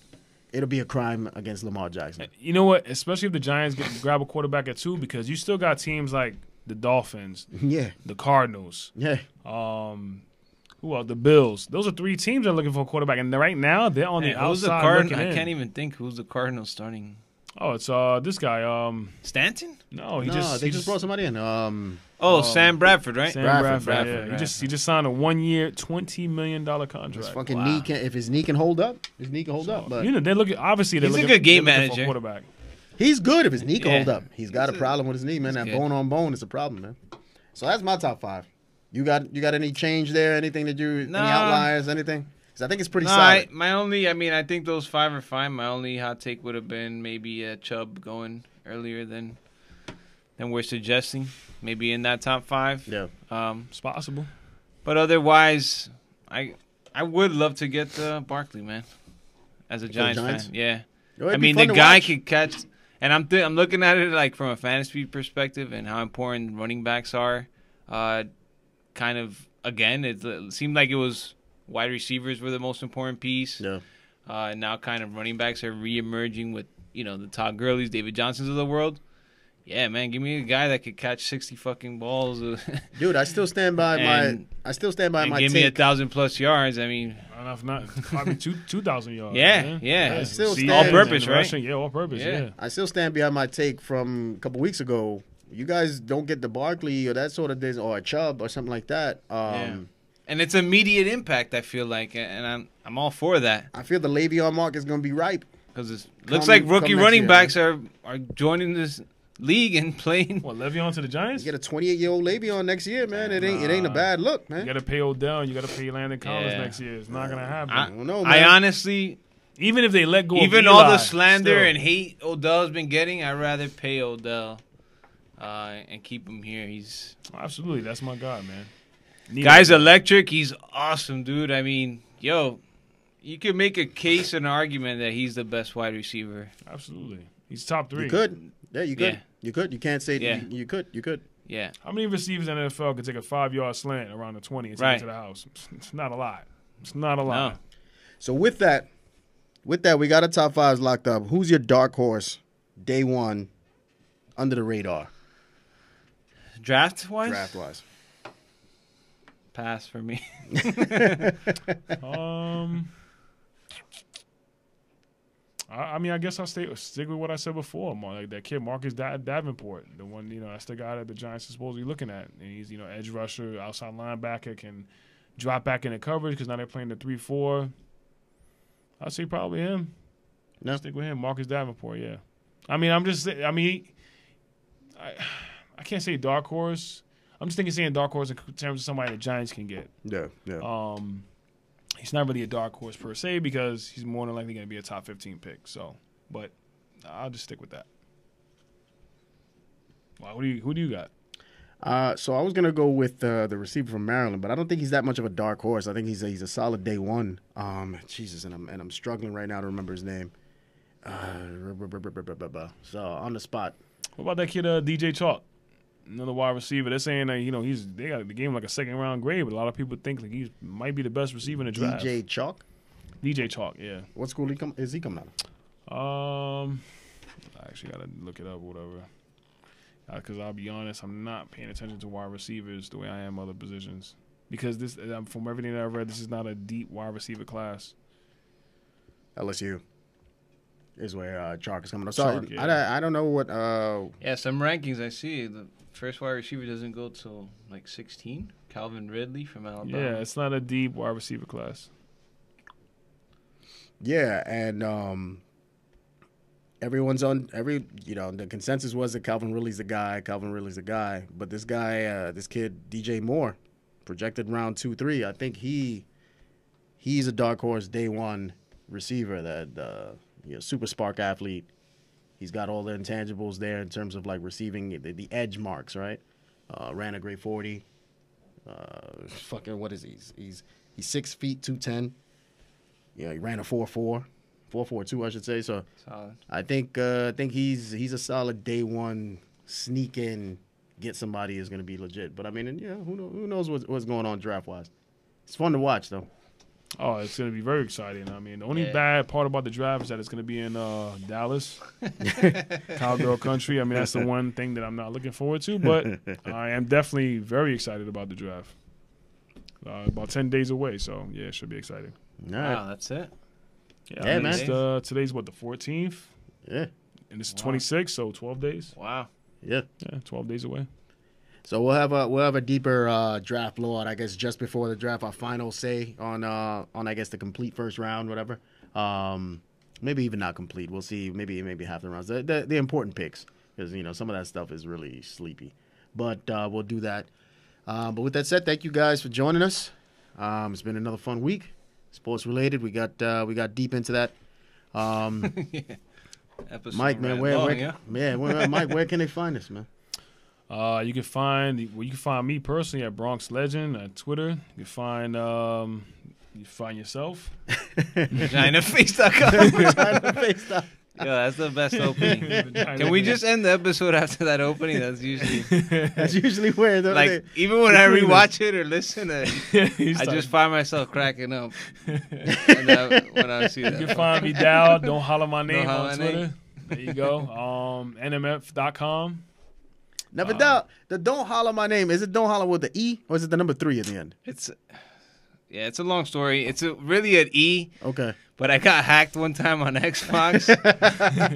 It'll be a crime against Lamar Jackson. You know what? Especially if the Giants grab a quarterback at 2, because you still got teams like the Dolphins, the Cardinals, who else? The Bills. Those are 3 teams that are looking for a quarterback, and right now they're on the outside looking in. I can't even think who's the Cardinals starting. Oh, it's this guy. Stanton? No, they just brought somebody in. Sam Bradford, right? Sam Bradford. Yeah. He just signed a 1-year, $20 million contract. His fucking knee if his knee can hold up, But they're looking. Obviously, he's a good game manager. Quarterback. He's good if his knee can hold up. He's got a problem with his knee, man. That bone on bone is a problem, man. So that's my top 5. You got any change there? Anything that any outliers? Anything? Because I think it's pretty solid. I think those 5 are fine. My only hot take would have been maybe Chubb going earlier than we're suggesting. Maybe in that top 5. Yeah, it's possible. But otherwise, I would love to get Barkley, man, as a Giants fan. Yeah, I mean the guy could catch, and I'm looking at it like from a fantasy perspective and how important running backs are. Kind of again, it seemed like it was. Wide receivers were the most important piece. Yeah. And now kind of running backs are reemerging with, the Todd Gurleys, David Johnsons of the world. Yeah, man, give me a guy that could catch 60 fucking balls. Dude, I still stand by my give me 1,000+ yards. I mean, not probably 2,000 yards. Yeah. I still stand all purpose, right? Yeah, all purpose. Yeah. I still stand behind my take from a couple weeks ago. You guys don't get the Barkley or that sort of thing, or a Chubb or something like that. And it's immediate impact, I feel like, and I'm all for that. I feel the Le'Veon market is going to be ripe. Because it looks like rookie running backs are joining this league and playing. What, Le'Veon to the Giants? You get a 28-year-old Le'Veon next year, man. It ain't a bad look, man. You got to pay Odell and you got to pay Landon Collins next year. It's not going to happen. I don't know, man. I honestly... Even if they let go of Eli, all the slander and hate Odell's been getting, I'd rather pay Odell and keep him here. Absolutely. That's my guy, man. Guy's electric. He's awesome, dude. I mean, you could make a case and argument that he's the best wide receiver. Absolutely. He's top 3. You could. Yeah, you could. Yeah. You could. You can't say you could. You could. Yeah. How many receivers in the NFL could take a 5-yard slant around the 20 and take it to the house? It's not a lot. It's not a lot. No. So with that, we got our top 5s locked up. Who's your dark horse, day 1, under the radar? Draft-wise? Pass for me. I guess I'll stick with what I said before. Like that kid Marcus Davenport, the one that's the guy that the Giants are supposedly looking at. And he's edge rusher, outside linebacker, can drop back into coverage because now they're playing the 3-4. I'd say probably him. No, stick with him, Marcus Davenport. Yeah. I can't say dark horse. I'm just saying dark horse in terms of somebody the Giants can get. Yeah. He's not really a dark horse per se because he's more than likely going to be a top 15 pick. So, but I'll just stick with that. Wow, who do you got? So I was gonna go with the receiver from Maryland, but I don't think he's that much of a dark horse. I think he's a solid day 1. Jesus, and I'm struggling right now to remember his name. So on the spot. What about that kid DJ Chalk? Another wide receiver. They're saying that they got the game like a 2nd-round grade, but a lot of people think like he might be the best receiver in the draft. DJ Chalk. DJ Chalk, yeah. What school is he coming out of? I actually gotta look it up, or whatever. Because I'll be honest, I'm not paying attention to wide receivers the way I am other positions. because this, from everything that I've read, this is not a deep wide receiver class. LSU is where Chark is coming up. Chark, So yeah. I don't know what. Yeah, some rankings I see. The first wide receiver doesn't go till like 16. Calvin Ridley from Alabama. Yeah, it's not a deep wide receiver class. Yeah, and everyone's on the consensus was that Calvin Ridley's the guy. But this guy, this kid DJ Moore, projected round 2-3. I think he's a dark horse day one receiver that super spark athlete. He's got all the intangibles there in terms of like receiving the edge marks, right? Ran a great 40. What is he? He's 6 feet 210. Yeah, he ran a 4.42, I should say. So Solid. I think he's a solid day one sneak in, get somebody is going to be legit. But I mean, who knows what's going on draft wise. It's fun to watch though. Oh, it's going to be very exciting. I mean, the only bad part about the draft is that it's going to be in Dallas, cowgirl country. I mean, that's the one thing that I'm not looking forward to. But I am definitely very excited about the draft. About 10 days away, so yeah, it should be exciting. All right. Wow, that's it. Yeah, man. Today's what, the 14th? Yeah. And it's 26, so 12 days. Wow. Yeah. Yeah, 12 days away. So we'll have a deeper draft blowout, I guess, just before the draft. Our final say on I guess the complete first round, whatever. Maybe even not complete. We'll see. Maybe half the rounds. The important picks, because some of that stuff is really sleepy. But we'll do that. But with that said, thank you guys for joining us. It's been another fun week, sports related. We got deep into that. Episode Mike, man, Mike, where can they find us, man? You can find me personally at Bronx Legend at Twitter. You can find yourself. VaginaFace.com. Yo, that's the best opening. Can we just end the episode after that opening? That's usually where even when I rewatch it or listen, I just find myself cracking up when I see that. You can find me down. Don't holler my name on Twitter. There you go. NMF.com. Never doubt. The don't holler my name. Is it don't holler with the E or is it the number 3 at the end? It's a long story. It's really an E. Okay. But I got hacked one time on Xbox.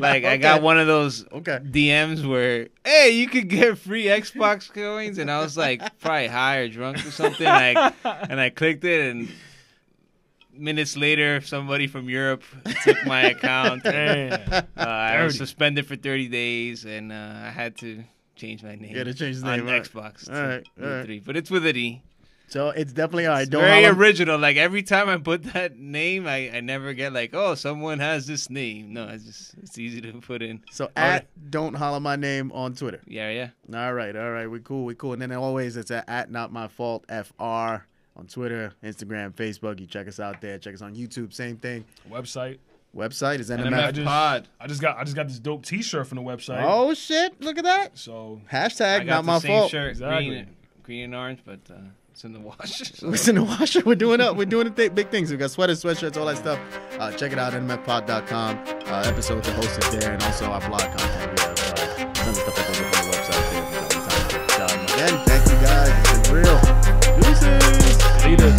I got one of those DMs where, hey, you could get free Xbox coins, and I was like probably high or drunk or something. And I clicked it, and minutes later, somebody from Europe took my account. I was suspended for 30 days, and I had to change my name. Yeah, to change the on name on Xbox. All right. But it's with an E. So it's definitely all right. It's very original. Like every time I put that name, I never get like, oh, someone has this name. No, it's easy to put in. So at don't holler my name on Twitter. Yeah. All right. We cool. And then always it's at Notmyfault FR on Twitter, Instagram, Facebook. You check us out there. Check us on YouTube. Same thing. Website is NMF Pod. I just got this dope T-shirt from the website. Oh shit! Look at that. So hashtag I got not my the same fault. Shirt, exactly. green and orange, but it's in the wash. So. It's in the washer. We're doing big things. We got sweaters, sweatshirts, all that stuff. Check it out, NMFpod.com. Episodes are hosted there, and also our blog content. We have tons of stuff that goes up on the website there. Again, thank you guys. It's been real. Deuces. Later.